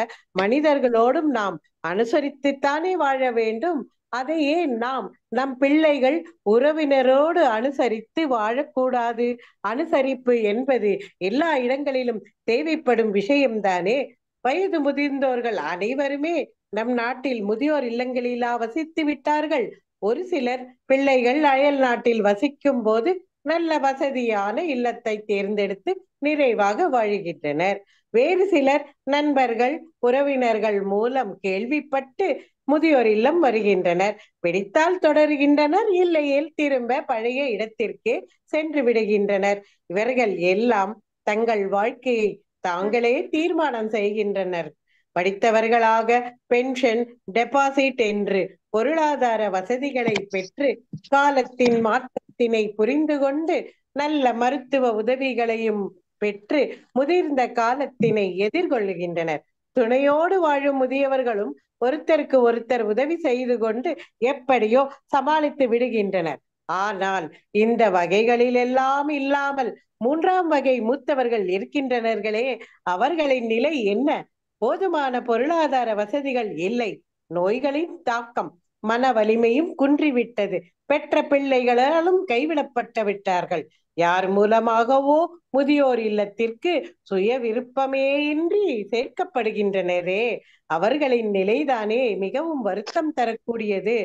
மனிதர்களோடும் நாம் அனுசரித்துத்தானே வாழ வேண்டும். அதையே நாம் நம் பிள்ளைகள் உறவினரோடு அனுசரித்து வாழக்கூடாது? அனுசரிப்பு என்பது எல்லா இடங்களிலும் தேவைப்படும் விஷயம்தானே. வயது முதிர்ந்தோர்கள் அனைவருமே நம் நாட்டில் முதியோர் இல்லங்களிலா வசித்து விட்டார்கள்? ஒரு சிலர் பிள்ளைகள் அயல் நாட்டில் வசிக்கும் போது நல்ல வசதியான இல்லத்தை தேர்ந்தெடுத்து நிறைவாக வாழுகின்றனர். வேறு சிலர் நண்பர்கள், உறவினர்கள் மூலம் கேள்விப்பட்டு முதியோர் இல்லம் வருகின்றனர். பிடித்தால் தொடர்கின்றனர், இல்லையேல் திரும்ப பழைய இடத்திற்கே சென்று விடுகின்றனர். இவர்கள் எல்லாம் தங்கள் வாழ்க்கையை தாங்களே தீர்மானம் செய்கின்றனர். படித்தவர்களாக பென்ஷன், டெபாசிட் என்று பொருளாதார வசதிகளை பெற்று காலத்தின் மாற்றத்தினை புரிந்து கொண்டு நல்ல மருத்துவ உதவிகளையும் பெற்று முதிர்ந்த காலத்தினை எதிர்கொள்ளுகின்றனர். துணையோடு வாழும் முதியவர்களும் ஒருத்தருக்கு ஒருத்தர் உதவி செய்து கொண்டு எப்படியோ சமாளித்து விடுகின்றனர். ஆனால் இந்த வகைகளில் எல்லாம் இல்லாமல் 3ஆம் வகை மூத்தவர்கள் இருக்கின்றனர்களே, அவர்களின் நிலை என்ன? போதுமான பொருளாதார வசதிகள் இல்லை, நோய்களின் தாக்கம், மன வலிமையும் குன்றிவிட்டது, பெற்ற பிள்ளைகளாலும் கைவிடப்பட்டு விட்டார்கள். யார் மூலமாகவோ முதியோர் இல்லத்திற்கு சுய விருப்பமே இன்றி சேர்க்கப்படுகின்றனரே, அவர்களின் நிலைதானே மிகவும் வருத்தம் தரக்கூடியது.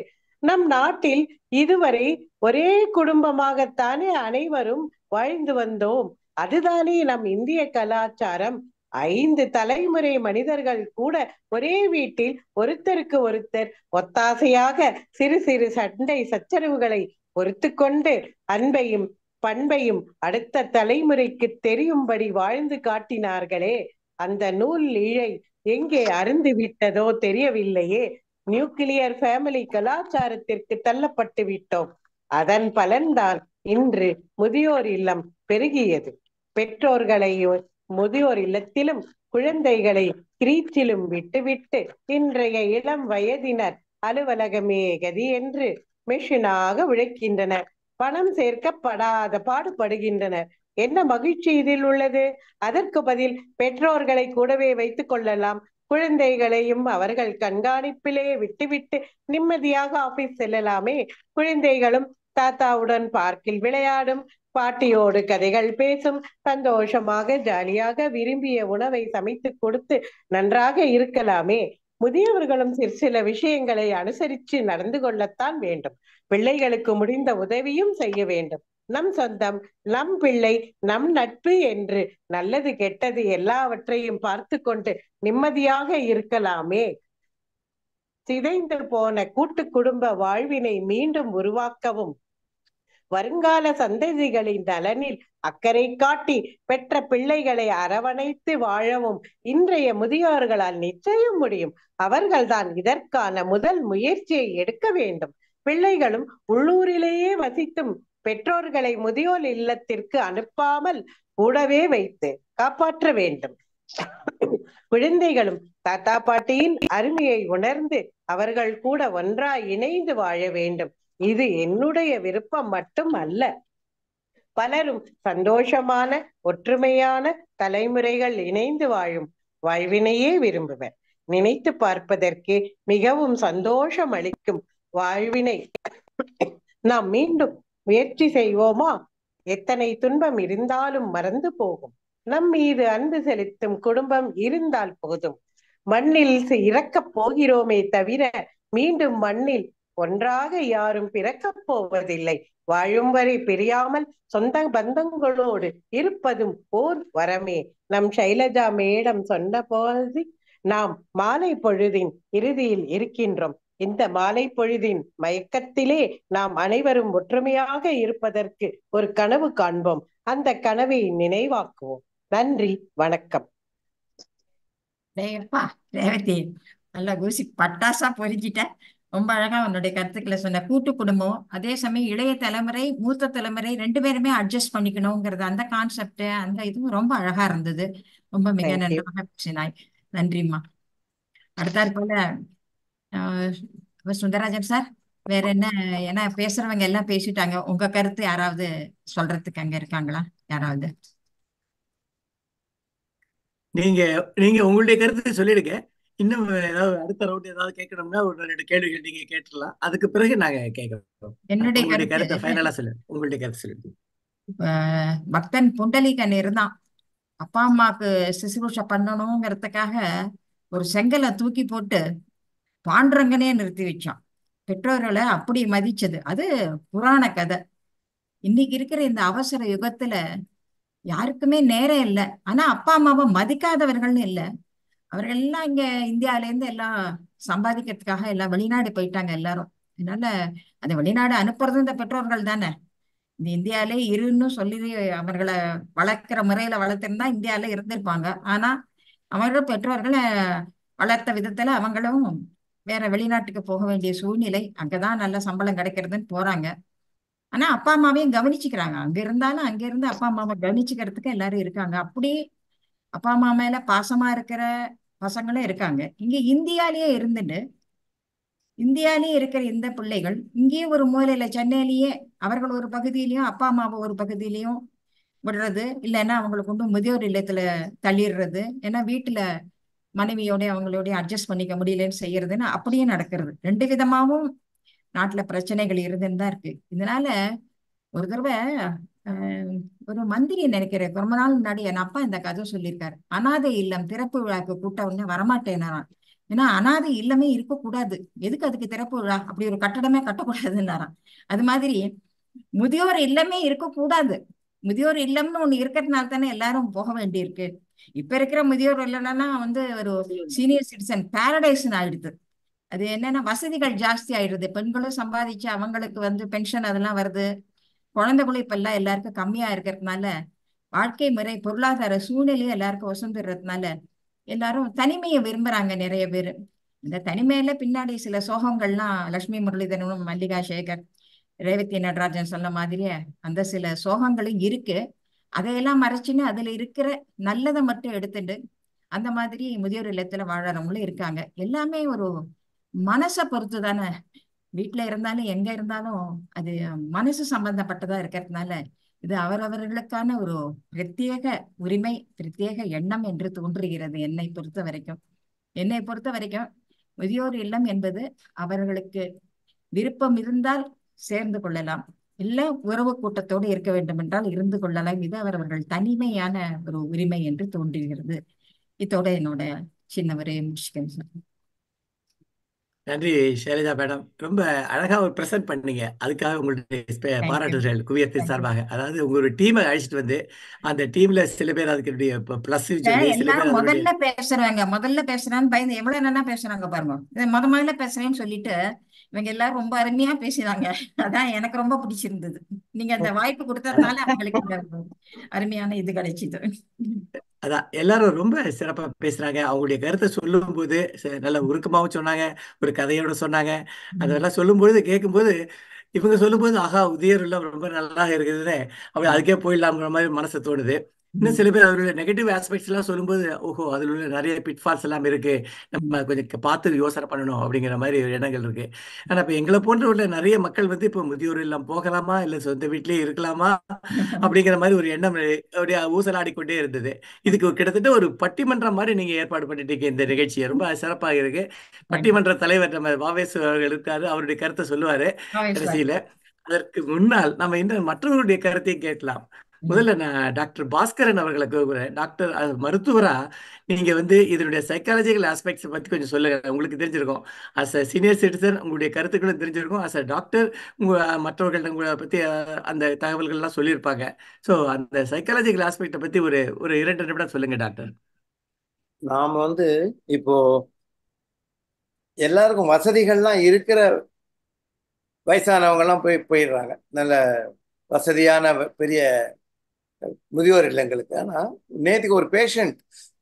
நம் நாட்டில் இதுவரை ஒரே குடும்பமாகத்தானே அனைவரும் வாழ்ந்து வந்தோம். அதுதானே நம் இந்திய கலாச்சாரம். 5 தலைமுறை மனிதர்கள் கூட ஒரே வீட்டில் ஒருத்தருக்கு ஒருத்தர் ஒத்தாசையாக சிறு சிறு சண்டை சச்சரவுகளை பொறுத்து கொண்டு அன்பையும் பண்பையும் அடுத்த தலைமுறைக்கு தெரியும்படி வாழ்ந்து காட்டினார்களே, அந்த நூல் இழை எங்கே அருந்து விட்டதோ தெரியவில்லையே. நியூக்ளியர் ஃபேமிலி கலாச்சாரத்திற்கு தள்ளப்பட்டு விட்டோம். அதன் பலன்தான் இன்று முதியோர் இல்லம் பெருகியது. பெற்றோர்களையும் முதியோர் இல்லத்திலும் குழந்தைகளை கிரீச்சிலும் விட்டுவிட்டு இன்றைய இளம் வயதினர் அலுவலகமே கதி என்று மெஷினாக உழைக்கின்றனர். பணம் சேர்க்கப்படாத பாடுபடுகின்றனர். என்ன மகிழ்ச்சி இதில் உள்ளது? அதற்கு பதில் பெற்றோர்களை கூடவே வைத்துக் கொள்ளலாம், குழந்தைகளையும் அவர்கள் கண்காணிப்பிலே விட்டுவிட்டு நிம்மதியாக ஆபீஸ் செல்லலாமே. குழந்தைகளும் தாத்தாவுடன் பார்க்கில் விளையாடும், பாட்டியோடு கதைகள் பேசும், சந்தோஷமாக ஜாலியாக விரும்பிய உணவை சமைத்து கொடுத்து நன்றாக இருக்கலாமே. முதியவர்களும் சில விஷயங்களை அனுசரித்து நடந்து கொள்ளத்தான் வேண்டும். பிள்ளைகளுக்கு முடிந்த உதவியும் செய்ய வேண்டும். நம் சொந்தம், நம் பிள்ளை, நம் நட்பு என்று நல்லது கெட்டது எல்லாவற்றையும் பார்த்து கொண்டு நிம்மதியாக இருக்கலாமே. சிதைந்து போன கூட்டு குடும்ப வாழ்வினை மீண்டும் உருவாக்கவும் வருங்கால சந்ததிகளின் நலனில் அக்கறை காட்டி பெற்ற பிள்ளைகளை அரவணைத்து வாழவும் இன்றைய முதியோர்களால் நிச்சயம் முடியும். அவர்கள்தான் இதற்கான முதல் முயற்சியை எடுக்க வேண்டும். பிள்ளைகளும் உள்ளூரிலேயே வசித்தும் பெற்றோர்களை முதியோர் இல்லத்திற்கு அனுப்பாமல் கூடவே வைத்து காப்பாற்ற வேண்டும். குழந்தைகளும் தாத்தா பாட்டியின் அருமையை உணர்ந்து அவர்கள் கூட ஒன்றாய் இணைந்து வாழ வேண்டும். இது என்னுடைய விருப்பம் மட்டும் அல்ல. பலரும் சந்தோஷமான ஒற்றுமையான தலைமுறைகள் இணைந்து வாழும் வாழ்வினையே விரும்புவர். நினைத்து பார்ப்பதற்கு மிகவும் சந்தோஷம் அளிக்கும் வாழ்வினை நாம் மீண்டும் முயற்சி செய்வோமா? எத்தனை துன்பம் இருந்தாலும் மறந்து போகும். நம் மீது அன்பு செலுத்தும் குடும்பம் இருந்தால் போதும். மண்ணில் இறக்கப் போகிறோமே தவிர மீண்டும் மண்ணில் ஒன்றாக யாரும் பிறக்கப் போவதில்லை. வாழும் வரை பிரியாமல் சொந்த பந்தங்களோடு இருப்பதும் ஓர் வரமே. நம் சைலஜா மேடம் சொன்ன போது நாம் மாலை பொழுதின் இறுதியில் இருக்கின்றோம். இந்த மாலை பொழுதின் மயக்கத்திலே நாம் அனைவரும் ஒற்றுமையாக இருப்பதற்கு ஒரு கனவு காண்போம். அந்த கனவை நினைவாக்குவோம். நன்றி, வணக்கம். டேப்பா ரேவதி, நல்லா ஊசி பட்டாசா பொறிக்கிட்ட. ரொம்ப அழகா உன்னுடைய கருத்துக்களை சொன்ன. கூட்டு குடும்பம், அதே சமயம் இளைய தலைமுறை மூத்த தலைமுறை ரெண்டு பேருமே அட்ஜஸ்ட் பண்ணிக்கணுங்கிறது, அந்த கான்செப்ட், அந்த இதுவும் ரொம்ப அழகா இருந்தது. ரொம்ப மிக தேங்க்யூ. நன்றாக பேசினாய். நன்றிம்மா. அடுத்தாற் போல சுந்தரராஜன் சார், வேற என்ன? ஏன்னா பேசுறவங்க எல்லாம் பேசிட்டாங்க. உங்க கருத்து யாராவது சொல்றதுக்கு அங்க இருக்காங்களா? யாராவது? நீங்க நீங்க உங்களுடைய கருத்தை சொல்லிடுங்க. இன்னும் ஏதாவது அடுத்த ரவுண்ட் ஏதாவது கேட்கணும்னா ஒரு 2 கேள்விகள் நீங்க கேட்டுடலாம். அதுக்கு பிறகு நாங்க கேட்கறோம். என்னுடைய உங்களுடைய கருத்தை கருத்து, ஃபைனலா சொல்லுங்க. உங்களுடைய கருத்து சொல்லுங்க. பக்தன் புண்டலீகன் இருந்தான். அப்பா அம்மாக்கு சிசுரூஷ பண்ணணுங்கிறதுக்காக ஒரு செங்கலை தூக்கி போட்டு பாண்டுரங்கனே நிறுத்தி வச்சான். பெற்றோர்களை அப்படி மதிச்சது. அது புராண கதை. இன்னைக்கு இருக்கிற இந்த அவசர யுகத்துல யாருக்குமே நேரம் இல்லை. ஆனா அப்பா அம்மாவை மதிக்காதவர்கள்னு இல்லை. அவர்கள் எல்லாம் இங்க இந்தியால இருந்து எல்லாம் சம்பாதிக்கிறதுக்காக எல்லாம் வெளிநாடு போயிட்டாங்க எல்லாரும். அதனால அந்த வெளிநாடு அனுப்புறதும் இந்த பெற்றோர்கள் தானே. இந்த இந்தியாலே இருன்னு சொல்லி அவர்களை வளர்க்கிற முறையில வளர்த்திருந்தா இந்தியால இருந்திருப்பாங்க. ஆனா அவர்கள் பெற்றோர்களை வளர்த்த விதத்துல அவங்களும் வேற வெளிநாட்டுக்கு போக வேண்டிய சூழ்நிலை. அங்கதான் நல்ல சம்பளம் கிடைக்கிறதுன்னு போறாங்க. ஆனா அப்பா அம்மாவையும் கவனிச்சுக்கிறாங்க. அங்க இருந்தாலும் அங்க இருந்து அப்பா அம்மாவை கவனிச்சுக்கிறதுக்கு எல்லாரும் இருக்காங்க. அப்படி அப்பா அம்மா மேல பாசமா இருக்கிற பசங்களும் இருக்காங்க. இங்க இந்தியாலேயே இருக்கிற இந்த பிள்ளைகள் இங்கேயே ஒரு மூலையில சென்னையிலேயே அவர்கள் ஒரு பகுதியிலையும் அப்பா அம்மாவை ஒரு பகுதியிலையும் விடுறது, இல்லைன்னா அவங்களை கொண்டு முதியோர் இல்லத்துல தள்ளிடுறது. ஏன்னா வீட்டுல மனைவியோட அவங்களோட அட்ஜஸ்ட் பண்ணிக்க முடியலன்னு செய்யறதுன்னு அப்படியே நடக்கிறது. ரெண்டு விதமாவும் நாட்டுல பிரச்சனைகள் இருந்துன்னு தான் இருக்கு. இதனால ஒரு தடவை ஒரு மந்திரி நினைக்கிறேன், ரொம்ப நாள் முன்னாடி என் அப்பா இந்த கதை சொல்லியிருக்காரு. அனாதை இல்லம் திறப்பு விழாக்கு கூட்ட உடனே வரமாட்டேனாராம். ஏன்னா அனாதை இல்லமே இருக்கக்கூடாது, எதுக்கு அதுக்கு திறப்பு விழா, அப்படி ஒரு கட்டடமே கட்டக்கூடாதுன்னாராம். அது மாதிரி முதியோர் இல்லமே இருக்கக்கூடாது. முதியோர் இல்லம்னு ஒண்ணு இருக்கிறதுனால தானே எல்லாரும் போக வேண்டியிருக்கு. இப்ப இருக்கிற முதியோர் இல்லைன்னா ஒரு சீனியர் சிட்டிசன் பேரடைஸ்ன்னு ஆயிடுது. அது என்னன்னா வசதிகள் ஜாஸ்தி ஆயிடுது. பெண்களும் சம்பாதிச்சு அவங்களுக்கு பென்ஷன் அதெல்லாம் வருது. குழந்தைகளும் இப்ப எல்லாம் எல்லாருக்கும் கம்மியா இருக்கிறதுனால வாழ்க்கை முறை பொருளாதார சூழ்நிலையும் எல்லாருக்கும் வசந்துடுறதுனால எல்லாரும் தனிமையை விரும்புறாங்க நிறைய பேர். இந்த தனிமையில பின்னாடி சில சோகங்கள்லாம் லட்சுமி முரளிதரனும் மல்லிகா சேகர் ரேவதி நடராஜன் சொன்ன மாதிரியே அந்த சில சோகங்களும் இருக்கு. அதையெல்லாம் மறைச்சுன்னு அதுல இருக்கிற நல்லதை மட்டும் எடுத்துட்டு அந்த மாதிரி முதியோர் இல்லத்துல வாழறவங்களும் இருக்காங்க. எல்லாமே ஒரு மனசை பொறுத்து தானே. வீட்டுல இருந்தாலும் எங்க இருந்தாலும் அது மனசு சம்பந்தப்பட்டதா இருக்கிறதுனால இது அவரவர்களுக்கான ஒரு பிரத்யேக உரிமை, பிரத்யேக எண்ணம் என்று தோன்றுகிறது என்னை பொறுத்த வரைக்கும் முதியோர் இல்லம் என்பது அவர்களுக்கு விருப்பம் இருந்தால் சேர்ந்து கொள்ளலாம், இல்ல உறவு கூட்டத்தோடு இருக்க வேண்டும் என்றால் இருந்து கொள்ளலாம். இது அவரவர்கள் தனிமையான ஒரு உரிமை என்று தோன்றுகிறது. இதோட என்னோட சின்ன உரையை முடிச்சுக்கிறேன். நன்றி ஷைலஜா மேடம், ரொம்ப அழகா ஒரு ப்ரெசென்ட் பண்ணீங்க. அதுக்காக உங்களுடைய தேங்க்யூ. பாராட்டுகள் குவியத்தின் தேங்க்யூ. சார்பாக. அதாவது உங்களுடைய டீமை அழைச்சிட்டு வந்து அந்த டீம்ல சில பேர் அதுக்கு பிளஸ் சொல்லி, சில எல்லாரும் பேர் அதனுடைய முதல்ல பேசுறான்னு பயந்து எவ்வளவு நல்லா பேசுறாங்க பாருங்க. இதை முதல்ல பேசுறேன்னு சொல்லிட்டு இவங்க எல்லாரும் ரொம்ப அருமையா பேசுறாங்க. அதான் எனக்கு ரொம்ப பிடிச்சிருந்தது. நீங்க அந்த வாய்ப்பு கொடுத்ததுனால அவங்களுக்கு இந்த அருமையான இது கிடைச்சிது. அதான் எல்லாரும் ரொம்ப சிறப்பா பேசுறாங்க. அவங்களுடைய கருத்தை சொல்லும் போது நல்ல உருக்கமாவும் சொன்னாங்க, ஒரு கதையோட சொன்னாங்க. அதெல்லாம் சொல்லும்போது கேட்கும்போது இவங்க சொல்லும்போது ஆஹா உதயர் எல்லாம் ரொம்ப நல்லா இருக்குதுன்னு அப்படி அதுக்கே போயிடலாம்ங்கிற மாதிரி மனசு தோணுது. இன்னும் சில பேர் அவருடைய நெகட்டிவ் ஆஸ்பெக்ட்ஸ் எல்லாம் சொல்லும்போது ஓஹோ அதில் உள்ள நிறைய பிட்ஃபால்ஸ் எல்லாம் இருக்கு, நம்ம கொஞ்சம் பார்த்து யோசனை பண்ணணும் அப்படிங்கிற மாதிரி ஒரு எண்ணங்கள் இருக்கு. ஆனா இப்ப எங்களை போன்ற உள்ள நிறைய மக்கள் இப்போ முதியோர் இல்லம் போகலாமா இல்ல சொந்த வீட்டிலேயே இருக்கலாமா அப்படிங்கிற மாதிரி ஒரு எண்ணம் அப்படியே ஊசலாடிக்கொண்டே இருந்தது. இதுக்கு கிட்டத்தட்ட ஒரு பட்டிமன்றம் மாதிரி நீங்க ஏற்பாடு பண்ணிட்டீங்க இந்த நிகழ்ச்சியை. ரொம்ப சிறப்பாக இருக்கு. பட்டிமன்ற தலைவர் நம்ம வாவேசு அவர்கள் இருக்காரு, அவருடைய கருத்தை சொல்லுவாரு கடைசியில. அதற்கு முன்னால் நம்ம இன்னும் மற்றவர்களுடைய கருத்தையும் கேட்கலாம். முதல்ல நான் டாக்டர் பாஸ்கரன் அவர்களை கூறுகிறேன். டாக்டர் மருத்துவரா நீங்க இதனுடைய சைக்காலஜிக்கல் ஆஸ்பெக்ட்ஸ் பத்தி கொஞ்சம் சொல்லுங்க. உங்களுக்கு தெரிஞ்சிருக்கும். அஸ் அ சீனியர் சிட்டிசன் உங்களுடைய கருத்துக்களும் தெரிஞ்சிருக்கும். அஸ் அ டாக்டர் மற்றவர்கள்ட்ட உங்களை பத்தி அந்த தகவல்கள்லாம் சொல்லியிருப்பாங்க. ஸோ அந்த சைக்காலஜிக்கல் ஆஸ்பெக்டை பத்தி ஒரு ஒரு 2 நிமிடம் சொல்லுங்க டாக்டர். நாம இப்போ எல்லாருக்கும் வசதிகள்லாம் இருக்கிற வயசானவங்க எல்லாம் போயிடுறாங்க. நல்ல வசதியான பெரிய முதியோர் இல்லங்களுக்கு. ஆனா நேற்றுக்கு ஒரு பேஷண்ட்,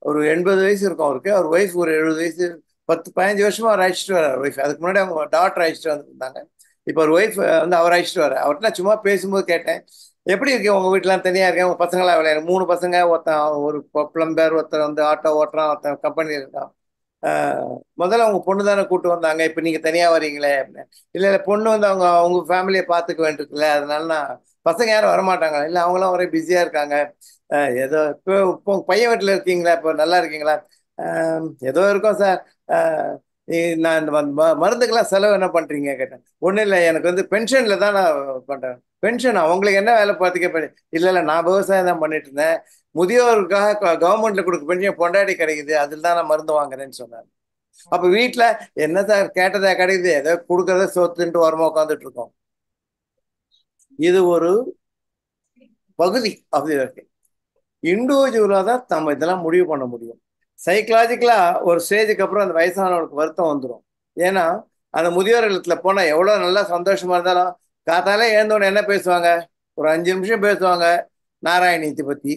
ஒரு 80 வயசு இருக்கும் அவருக்கு. அவர் ஒய்ஃப் ஒரு 70 வயசு, 10-15 வருஷமா அவர் அழைச்சிட்டு வர்றார் ஒய்ஃப். அதுக்கு முன்னாடி அவங்க டாக்டர் அழைச்சிட்டு வந்துருந்தாங்க. இப்போ ஒரு ஒய்ஃப் அவர் அழைச்சிட்டு வர்றார். அவர்கிட்ட நான் சும்மா பேசும்போது கேட்டேன், எப்படி இருக்கு உங்க வீட்டுலாம் தனியா இருக்கேன், உங்க பசங்களாம் விளையாடு? 3 பசங்க, ஒருத்தன் ஒரு பிளம்பர், ஒருத்தர் ஆட்டோ ஓட்டுறான், ஒருத்தன் கம்பெனி இருக்கான். முதல்ல அவங்க பொண்ணு தானே கூட்டு வந்தாங்க, இப்ப நீங்க தனியா வரீங்களே அப்படின்னு. இல்ல இல்ல, பொண்ணு அவங்க அவங்க ஃபேமிலியை பார்த்துக்க வேண்டியிருக்குல்ல, அதனால நான் பசங்க யாரும் வரமாட்டாங்க. இல்லை அவங்களாம் ஒரே பிஸியா இருக்காங்க. ஏதோ இப்போ பையன் வீட்டில் இருக்கீங்களா, இப்போ நல்லா இருக்கீங்களா? ஏதோ இருக்கோம் சார். நான் இந்த மருந்துக்கெல்லாம் செலவு என்ன பண்றீங்க கேட்டேன். ஒன்றும் இல்லை, எனக்கு பென்ஷன்ல தான் நான் பண்றேன். பென்ஷன் அவங்களுக்கு என்ன வேலை பார்த்துக்க? இல்லை இல்லை, நான் விவசாயம் தான் பண்ணிட்டு இருந்தேன். முதியோருக்காக கவர்மெண்ட்ல கொடுக்க பென்ஷன் பொண்டாடி கிடைக்குது, அதில் தான் நான் மருந்து வாங்குறேன்னு சொன்னார். அப்ப வீட்டுல என்ன சார் கேட்டதா கிடைக்குது, ஏதோ கொடுக்கறத சொத்துன்ட்டு ஓரமா உட்காந்துட்டு இருக்கோம். இது ஒரு பகுதி அப்படி இருக்கு. இண்டிவிஜுவலா தான் நம்ம இதெல்லாம் முடிவு பண்ண முடியும். சைக்கலாஜிக்கலா ஒரு ஸ்டேஜுக்கு அப்புறம் அந்த வயசானவனுக்கு வருத்தம் வந்துடும். ஏன்னா அந்த முதியோர் இல்லத்துல போனா எவ்வளவு நல்லா சந்தோஷமா இருந்தாலும் காத்தால எழுந்தோன்னு என்ன பேசுவாங்க, ஒரு 5 நிமிஷம் பேசுவாங்க நாராயணியத்தை பத்தி.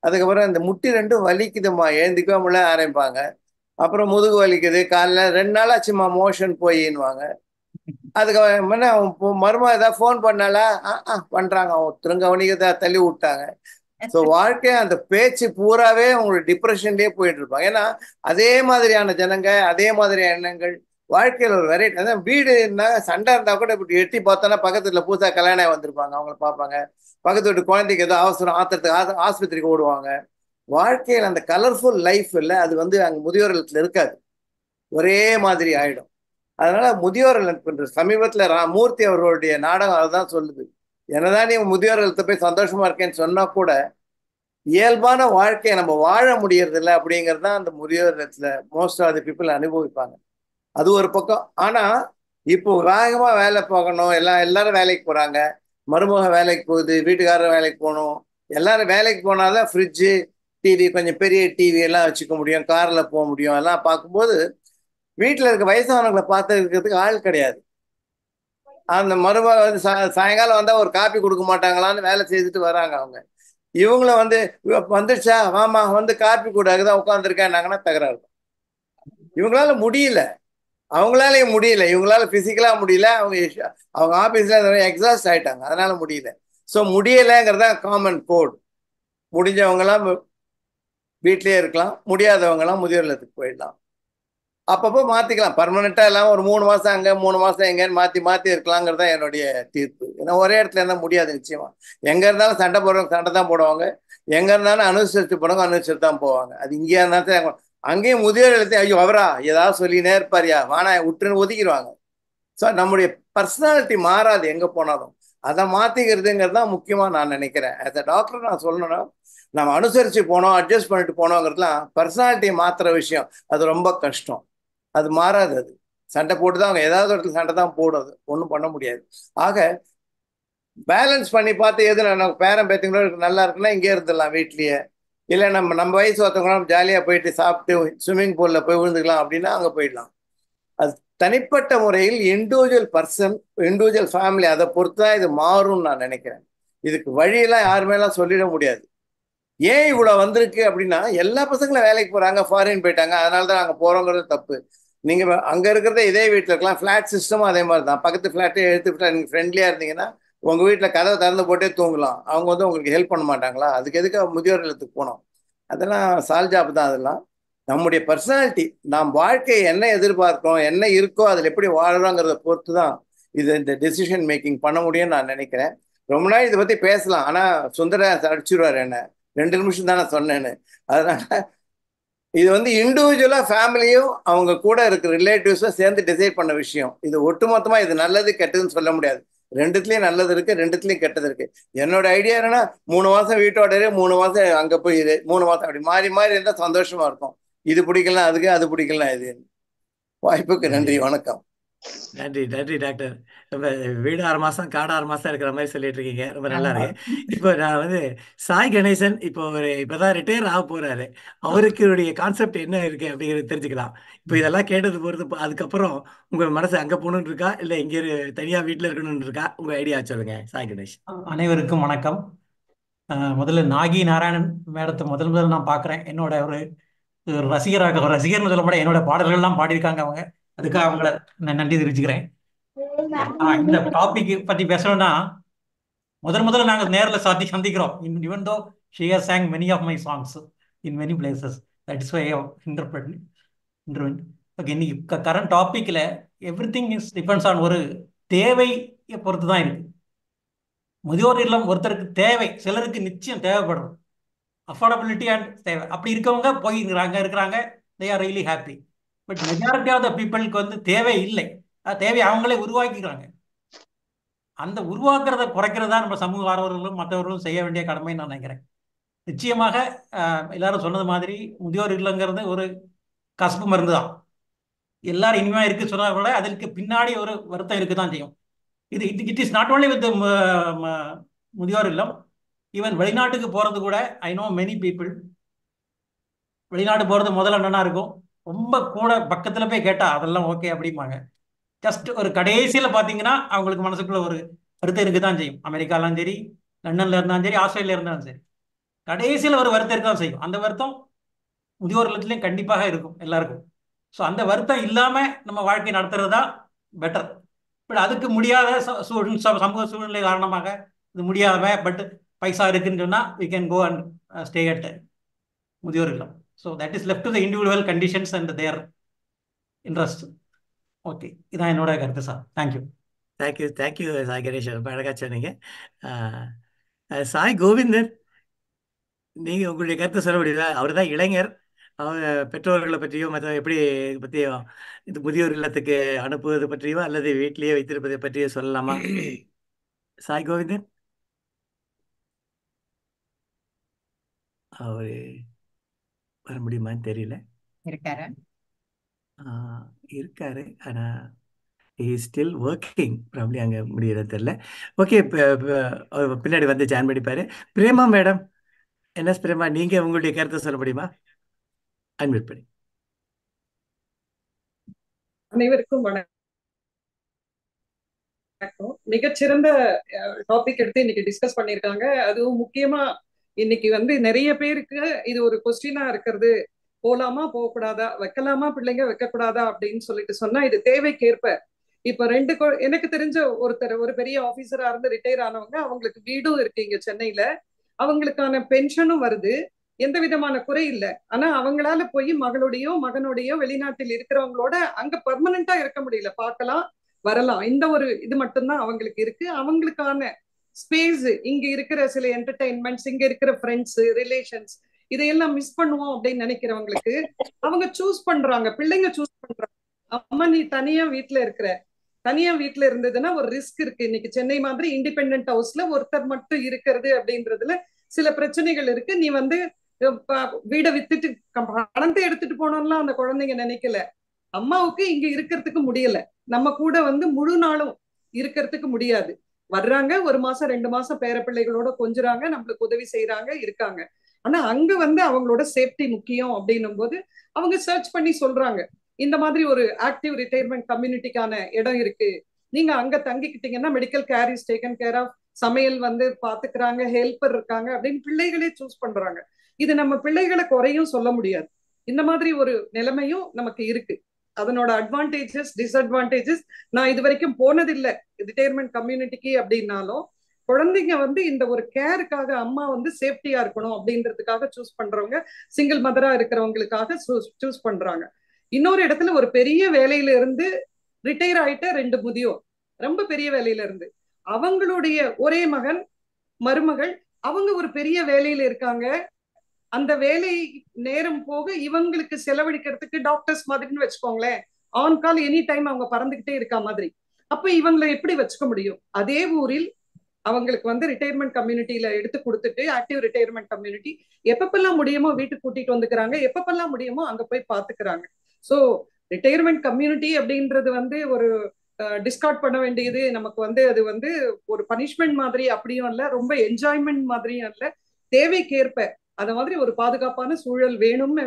அதுக்கப்புறம் இந்த முட்டி 2 வலிக்குதுமா, எழுந்திக்கவே முடியல ஆரம்பிப்பாங்க. அப்புறம் முதுகு வலிக்குது, காலைல 2 நாள் ஆச்சுமா மோஷன் போயின்னுவாங்க. அதுக்கு அவன் மருமா ஏதாவது ஃபோன் பண்ணாலா? பண்றாங்க, அவன் திருங்கவனிக்க தள்ளி விட்டாங்க. ஸோ வாழ்க்கை அந்த பேச்சு பூராவே உங்களுக்கு டிப்ரெஷன்லயே போயிட்டு இருப்பாங்க. ஏன்னா அதே மாதிரியான ஜனங்க, அதே மாதிரியான எண்ணங்கள் வாழ்க்கையில் ஒரு வெரைட்டி. அதான் வீடு சண்டை இருந்தா கூட இப்படி எட்டி பார்த்தோன்னா பக்கத்துல புதுசா கல்யாணம் வந்திருப்பாங்க, அவங்கள பார்ப்பாங்க. பக்கத்து வீட்டு குழந்தைக்கு ஏதோ அவசரம் ஆத்திரத்துக்கு ஆஸ்பத்திரிக்கு ஓடுவாங்க. வாழ்க்கையில் அந்த கலர்ஃபுல் லைஃப் இல்லை, அது அங்க முதியோர் இல்லத்துல இருக்காது, ஒரே மாதிரி ஆயிடும். அதனால முதியோர் இல்லம் சமீபத்துல மூர்த்தி அவர்களுடைய நாடகம் அதுதான் சொல்லுது. என்னதான் நீ முதியோர் இல்லத்தை போய் சந்தோஷமா இருக்கேன்னு சொன்னா கூட இயல்பான வாழ்க்கையை நம்ம வாழ முடியறது இல்லை அப்படிங்கிறது தான் அந்த முதியோர் இல்லத்துல மோஸ்ட் ஆஃப் தி பீப்புள் அனுபவிப்பாங்க. அது ஒரு பக்கம். ஆனா இப்போ வேகமா வேலை போகணும், எல்லாரும் வேலைக்கு போறாங்க. மருமக வேலைக்கு போகுது, வீட்டுக்காரர் வேலைக்கு போகணும். எல்லாரும் வேலைக்கு போனாதான் ஃப்ரிட்ஜு, டிவி, கொஞ்சம் பெரிய டிவி எல்லாம் வச்சுக்க முடியும், கார்ல போக முடியும். எல்லாம் பார்க்கும்போது வீட்டுல இருக்க வயசானவங்களை பார்த்து இருக்கிறதுக்கு ஆள் கிடையாது. அந்த மருமக சாயங்காலம் வந்தா ஒரு காப்பி கொடுக்க மாட்டாங்களான்னு வேலை செய்துட்டு வராங்க அவங்க. இவங்களும் வந்துடுச்சா வாமா காப்பி கூடாதுதான் உட்காந்துருக்காங்கன்னா தகராறு. இவங்களால முடியல, அவங்களாலே முடியல, இவங்களால பிசிக்கலா முடியல. அவங்க ஆபீஸ்ல எக்ஸாஸ்ட் ஆயிட்டாங்க, அதனால முடியல. ஸோ முடியலைங்கிறதா காமன் கோட். முடிஞ்சவங்கலாம் வீட்லயே இருக்கலாம், முடியாதவங்கலாம் முதியோர் இல்லத்துக்கு போயிடலாம். அப்பப்போ மாத்திக்கலாம், பர்மனெண்டா இல்லாம ஒரு 3 மாசம் அங்க 3 மாசம் எங்கன்னு மாத்தி இருக்கலாங்கிறதா என்னுடைய தீர்ப்பு. ஏன்னா ஒரே இடத்துல இருந்தா முடியாது நிச்சயமா. எங்க இருந்தாலும் சண்டை போடுறவங்க சண்டை தான் போடுவாங்க, எங்க இருந்தாலும் அனுசரித்து போடுவாங்க, அனுசரித்து தான் போவாங்க. அது இங்கேயா இருந்தாலும் அங்கேயும் முதியோர் இல்லத்தை ஐயோ அவரா ஏதாவது சொல்லினே இருப்பாரியா வானா விட்டுன்னு ஒதுக்கிடுவாங்க. ஸோ நம்முடைய பர்சனாலிட்டி மாறாது எங்க போனாலும். அதை மாத்திக்கிறதுங்கிறது தான் முக்கியமா நான் நினைக்கிறேன். ஆஸ் அ டாக்டர் நான் சொல்லணும்னா, நம்ம அனுசரிச்சு போனோம், அட்ஜஸ்ட் பண்ணிட்டு போனோங்கிறதுலாம் பர்சனாலிட்டியை மாத்துற விஷயம். அது ரொம்ப கஷ்டம், அது மாறாது. அது சண்டை போட்டுதான் அவங்க ஏதாவது இடத்துல சண்டை தான் போடும், அது ஒன்றும் பண்ண முடியாது. ஆக பேலன்ஸ் பண்ணி பார்த்து எது நம்ம பேரன் பேத்திங்களோட நல்லா இருக்குன்னா இங்கே இருந்துடலாம் வீட்லயே. இல்லை நம்ம வயசு ஒருத்தவங்களும் ஜாலியாக போயிட்டு சாப்பிட்டு ஸ்விம்மிங் பூல்ல போய் விழுந்துக்கலாம் அப்படின்னா அங்கே போயிடலாம். அது தனிப்பட்ட முறையில் இண்டிவிஜுவல் பர்சன், இண்டிவிஜுவல் ஃபேமிலி, அதை பொறுத்து தான் இது மாறும்னு நான் நினைக்கிறேன். இதுக்கு வழியெல்லாம் யாருமேலாம் சொல்லிட முடியாது. ஏன் இவ்வளவு வந்திருக்கு அப்படின்னா, எல்லா பசங்களும் வேலைக்கு போறாங்க, ஃபாரின் போயிட்டாங்க, அதனால தான் நாங்கள் போறோங்கிறது தப்பு. நீங்க அங்க இருக்கிறத இதே வீட்டில் இருக்கலாம். ஃபிளாட் சிஸ்டமும் அதே மாதிரி தான். பக்கத்து ஃபிளாட்டே எடுத்து ஃபிளாட் நீங்க ஃப்ரெண்ட்லியா இருந்தீங்கன்னா உங்க வீட்டில் கதவை திறந்து போட்டே தூங்கலாம். அவங்க உங்களுக்கு ஹெல்ப் பண்ண மாட்டாங்களா? அதுக்கு எதுக்கு முதியோர் இல்லத்துக்கு போனோம்? அதெல்லாம் சால்ஜாப் தான். அதெல்லாம் நம்முடைய பர்சனாலிட்டி, நாம் வாழ்க்கையை என்ன எதிர்பார்க்கிறோம், என்ன இருக்கோ அதில் எப்படி வாழறோங்கிறத பொறுத்து தான் இந்த டெசிஷன் மேக்கிங் பண்ண முடியும்னு நான் நினைக்கிறேன். ரொம்ப நாள் இதை பத்தி பேசலாம், ஆனா சுந்தர அடிச்சுடுவார் என்ன, 2 நிமிஷம் தானே சொன்னேன்னு. அதனால இது இண்டிவிஜுவலா ஃபேமிலியும் அவங்க கூட இருக்கிற ரிலேட்டிவ்ஸும் சேர்ந்து டிசைட் பண்ண விஷயம். இது ஒட்டுமொத்தமா இது நல்லது கெட்டதுன்னு சொல்ல முடியாது. ரெண்டுத்துலயும் நல்லது இருக்கு, ரெண்டுத்துலயும் கெட்டது இருக்கு. என்னோட ஐடியா என்னன்னா 3 மாசம் வீட்டோட இரு, 3 மாசம் அங்க போய் இரு, 3 மாசம் அப்படி மாறி மாறி இருந்தா சந்தோஷமா இருக்கும். இது பிடிக்கலாம் அதுக்கு, அது பிடிக்கலாம் இது. வாய்ப்புக்கு நன்றி, வணக்கம். நன்றி நன்றி டாக்டர். ரொம்ப வீடு 6 மாசம் காடு 6 மாசம் இருக்கிற மாதிரி சொல்லிட்டு இருக்கீங்க, ரொம்ப நல்லா இருக்கு. இப்போ நான் வந்து சாய் கணேசன் இப்போ இப்பதான் ரிட்டையர் ஆக போறாரு, அவருக்கு கான்செப்ட் என்ன இருக்கு அப்படிங்கிறது தெரிஞ்சுக்கலாம். இப்போ இதெல்லாம் கேட்டது போறது அதுக்கப்புறம் உங்க மனசு அங்க போகணும்னு இருக்கா, இல்ல இங்க தனியா வீட்டுல இருக்கணும்னு இருக்கா? உங்க ஐடியா சொல்லுங்க சாய் கணேஷ். அனைவருக்கும் வணக்கம். முதல்ல நாகி நாராயணன் மேடத்தை முதல் நான் பார்க்குறேன். என்னோட ஒரு ரசிகர்னு சொல்ல முடியாது, என்னோட பாடல்கள்லாம் பாடியிருக்காங்க அவங்க, அதுக்காக அவங்கள நான் நன்றி தெரிவிச்சுக்கிறேன். இந்த டாபிக் பற்றி பேசணும்னா முதல்ல நாங்கள் நேரில் சந்திக்கிறோம். even though she has sang many of my songs in many places, that is why I have intervened. Okay, இன்னைக்கு கரண்ட் டாபிக்ல எவ்ரிதிங் டிபெண்ட்ஸ் ஆன் ஒரு தேவையை பொறுத்து தான் இருக்கு. முதியோர் இல்லம் ஒருத்தருக்கு தேவை, சிலருக்கு நிச்சயம் தேவைப்படும். அஃபோர்டபிலிட்டி அண்ட் தேவை, அப்படி இருக்கவங்க போய் இருக்கிறாங்க, they are really happy. But majority of the பீப்புளுக்கு வந்து தேவை இல்லை, தேவை அவங்களே உருவாக்கிக்கிறாங்க. அந்த உருவாக்குறத குறைக்கிறதா நம்ம சமூக ஆர்வலர்களும் மற்றவர்களும் செய்ய வேண்டிய கடமை நான் நினைக்கிறேன். நிச்சயமாக எல்லாரும் சொன்னது மாதிரி முதியோர் இல்லங்கிறது ஒரு கசப்பு மருந்து தான். எல்லாரும் இனிமையா இருக்கு சொன்னா கூட அதற்கு பின்னாடி ஒரு வருத்தம் இருக்குதான் செய்யும். It is not only with முதியோர் இல்லம், ஈவன் வெளிநாட்டுக்கு போறது கூட. ஐ நோ மெனி பீப்புள் வெளிநாடு போறது முதல்ல என்னன்னா இருக்கும், ரொம்ப கூட பக்கத்துல போய் கேட்டா அதெல்லாம் ஓகே அப்படிம்பாங்க. ஜஸ்ட் ஒரு கடைசியில பாத்தீங்கன்னா அவங்களுக்கு மனசுக்குள்ள ஒரு வருத்தம் இருக்குதான் செய்யும். அமெரிக்காலாம் சரி, லண்டன்ல இருந்தாலும் சரி, ஆஸ்திரேலியா இருந்தாலும் சரி, கடைசியில ஒரு வருத்தம் இருக்கதான் செய்யும். அந்த வருத்தம் முதியோர் இல்லத்துலயும் கண்டிப்பாக இருக்கும் எல்லாருக்கும். ஸோ அந்த வருத்தம் இல்லாம நம்ம வாழ்க்கை நடத்துறது தான் பெட்டர். பட் அதுக்கு முடியாத சமூக சூழ்நிலை காரணமாக இது முடியாம, பட் பைசா இருக்குன்னு சொன்னா we can go and stay at முதியோர் இல்லம். So that is left to the individual conditions and there interest. Okay, இதான் என்னோட கருத்து sir. Thank you. Thank you Sai Ganesh, ரொம்ப அழகா சொன்னீங்க. சாய் கோவிந்தன், நீங்க உங்களுடைய கருத்தை சொல்ல முடியுதா? அவர் தான் இளைஞர், அவங்க பெற்றோர்களை பற்றியோ மற்ற எப்படி பற்றியோ, இது முதியோர் இல்லத்துக்கு அனுப்புவது பற்றியோ அல்லது வீட்டிலேயே வைத்திருப்பதை பற்றியோ சொல்லலாமா? சாய் கோவிந்தன் அவரு வர முடியுமான்னு தெரியல. இருக்காரு. இருக்காரு, ஆனா ஸ்டில் ஒர்க்கிங், ப்ராப்ளி அங்கே முடியறது தெரியல. ஓகே, பின்னாடி வந்து ஜாயின் பண்ணிப்பாரு. பிரேமா மேடம், என்ன பிரேமா, நீங்க உங்களுடைய கருத்தை சொல்ல முடியுமா? அன்மியூட் பண்ணி. அனைவருக்கும் வணக்கம். மிகச்சிறந்த டாபிக் எடுத்து இன்னைக்கு டிஸ்கஸ் பண்ணியிருக்காங்க. அதுவும் முக்கியமா இன்னைக்கு வந்து நிறைய பேருக்கு இது ஒரு கொஸ்டினா இருக்கிறது, போலாமா போகக்கூடாதா, வைக்கலாமா பிள்ளைங்க வைக்கக்கூடாதா அப்படின்னு சொல்லிட்டு சொன்னா, இது தேவைக்கேற்ப. இப்ப எனக்கு தெரிஞ்ச ஒருத்தர் ஒரு பெரிய ஆபீசரா இருந்து ரிட்டையர் ஆனவங்க, அவங்களுக்கு வீடும் இருக்கு இங்க சென்னையில, அவங்களுக்கான பென்ஷனும் வருது, எந்த விதமான குறை இல்லை. ஆனா அவங்களால போய் மகளோடையோ மகனோடையோ வெளிநாட்டில் இருக்கிறவங்களோட அங்க பர்மனண்டா இருக்க முடியல, பார்க்கலாம் வரலாம், இந்த ஒரு இது மட்டும்தான் அவங்களுக்கு இருக்கு. அவங்களுக்கான ஸ்பேஸ், இங்க இருக்கிற சில என்டர்டைன்மெண்ட்ஸ், இங்க இருக்கிற ஃப்ரெண்ட்ஸ் ரிலேஷன்ஸ், இதையெல்லாம் மிஸ் பண்ணுவோம் அப்படின்னு நினைக்கிறவங்களுக்கு அவங்க சூஸ் பண்றாங்க, பிள்ளைங்க சூஸ் பண்றாங்க. அம்மா நீ தனியா வீட்டுல இருந்ததுன்னா ஒரு ரிஸ்க் இருக்கு. இன்னைக்கு சென்னை மாதிரி இண்டிபெண்டன்ட் ஹவுஸ்ல ஒருத்தர் மட்டும் இருக்கிறது அப்படின்றதுல சில பிரச்சனைகள் இருக்கு. நீ வந்து வீடை வித்துட்டு பணத்தை எடுத்துட்டு போனோம்லாம் அந்த குழந்தைங்க நினைக்கல. அம்மாவுக்கு இங்க இருக்கிறதுக்கு முடியல, நம்ம கூட வந்து முழு நாளும் இருக்கிறதுக்கு முடியாது. வர்றாங்க, 1 மாசம் 2 மாசம் பேர பிள்ளைகளோட கொஞ்சுறாங்க, நம்மளுக்கு உதவி செய்யறாங்க, இருக்காங்க. ஆனா அங்க வந்து அவங்களோட சேஃப்டி முக்கியம் அப்படின்னும் போது அவங்க சர்ச் பண்ணி சொல்றாங்க, இந்த மாதிரி ஒரு ஆக்டிவ் ரிட்டையர்மெண்ட் கம்யூனிட்டிக்கான இடம் இருக்கு, நீங்க அங்க தங்கிக்கிட்டீங்கன்னா medical care is taken care of, சமையல் வந்து பாத்துக்கிறாங்க, ஹெல்ப்பர் இருக்காங்க அப்படின்னு பிள்ளைகளே சூஸ் பண்றாங்க. இது நம்ம பிள்ளைகளை குறையும் சொல்ல முடியாது. இந்த மாதிரி ஒரு நிலைமையும் நமக்கு இருக்கு. அதனோட அட்வான்டேஜஸ் டிஸ்அட்வான்டேஜஸ், நான் இது வரைக்கும் போனதில்லை ரிட்டையர்மெண்ட் கம்யூனிட்டிக்கு அப்படின்னாலும், குழந்தைங்க வந்து இந்த ஒரு கேருக்காக அம்மா வந்து சேஃப்டியா இருக்கணும் அப்படின்றதுக்காக சூஸ் பண்றவங்க, சிங்கிள் மதரா இருக்கிறவங்களுக்காக சூஸ் பண்றாங்க. இன்னொரு இடத்துல ஒரு பெரிய வேலையில இருந்து ரிட்டையர் ஆயிட்ட 2 முதியோர், ரொம்ப பெரிய வேலையில இருந்து, அவங்களுடைய ஒரே மகன் மருமகள், அவங்க ஒரு பெரிய வேலையில இருக்காங்க. அந்த வேலை நேரம் போக இவங்களுக்கு செலவழிக்கிறதுக்கு டாக்டர்ஸ் மாதிரின்னு வச்சுக்கோங்களேன், ஆன் கால் எனி டைம் அவங்க பறந்துகிட்டே இருக்கா மாதிரி. அப்ப இவங்களை எப்படி வச்சுக்க முடியும்? அதே ஊரில் அவங்களுக்கு வந்து ரிட்டையர்மெண்ட் கம்யூனிட்டியில எடுத்து கொடுத்துட்டு, ஆக்டிவ் ரிட்டையர்மெண்ட் கம்யூனிட்டி எப்பப்பெல்லாம் முடியுமோ வீட்டுக்கு கூட்டிட்டு வந்துக்கிறாங்க, எப்பப்பெல்லாம் முடியுமோ அங்க போய் பாத்துக்கிறாங்க. சோ ரிட்டையர்மெண்ட் கம்யூனிட்டி அப்படின்றது வந்து ஒரு டிஸ்கார்ட் பண்ண வேண்டியது, நமக்கு வந்து அது வந்து ஒரு பனிஷ்மெண்ட் மாதிரி அப்படியும் இல்ல, ரொம்ப என்ஜாய்மெண்ட் மாதிரியும் இல்ல. தேவைக்கேற்ப அத மாதிரி ஒரு பாதுகாப்பான சூழல் வேணும்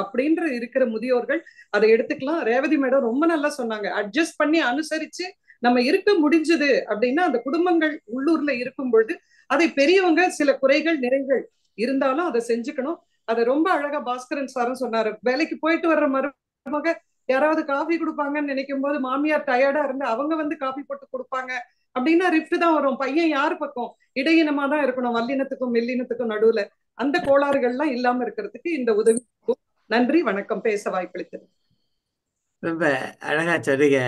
அப்படின்ற இருக்கிற முதியோர்கள் அதை எடுத்துக்கலாம். ரேவதி மேடம் ரொம்ப நல்லா சொன்னாங்க. அட்ஜஸ்ட் பண்ணி அனுசரிச்சு நம்ம இருக்க முடிஞ்சது அப்படின்னா, அந்த குடும்பங்கள் உள்ளூர்ல இருக்கும் பொழுது அதை பெரியவங்க சில குறைகள் நிறைகள் இருந்தாலும் அதை செஞ்சுக்கணும். அதை ரொம்ப அழகா பாஸ்கரன் சாரும் சொன்னாரு. வேலைக்கு போயிட்டு வர்ற மருமக யாராவது காஃபி கொடுப்பாங்கன்னு நினைக்கும் போது மாமியார் டயர்டா இருந்து அவங்க வந்து காஃபி போட்டு கொடுப்பாங்க அப்படின்னா ரிஃப்ட் தான் வரும். பையன் யாரு பக்கம் இடையினமா தான் இருக்கணும், வல்லினத்துக்கும் மெல்லினத்துக்கும் நடுவுல. அந்த கோளாறுகள்லாம் இல்லாம இருக்கிறதுக்கு இந்த உதவி. நன்றி, வணக்கம். பேச வாய்ப்பளித்தது. ரொம்ப அழகா சொன்னீங்க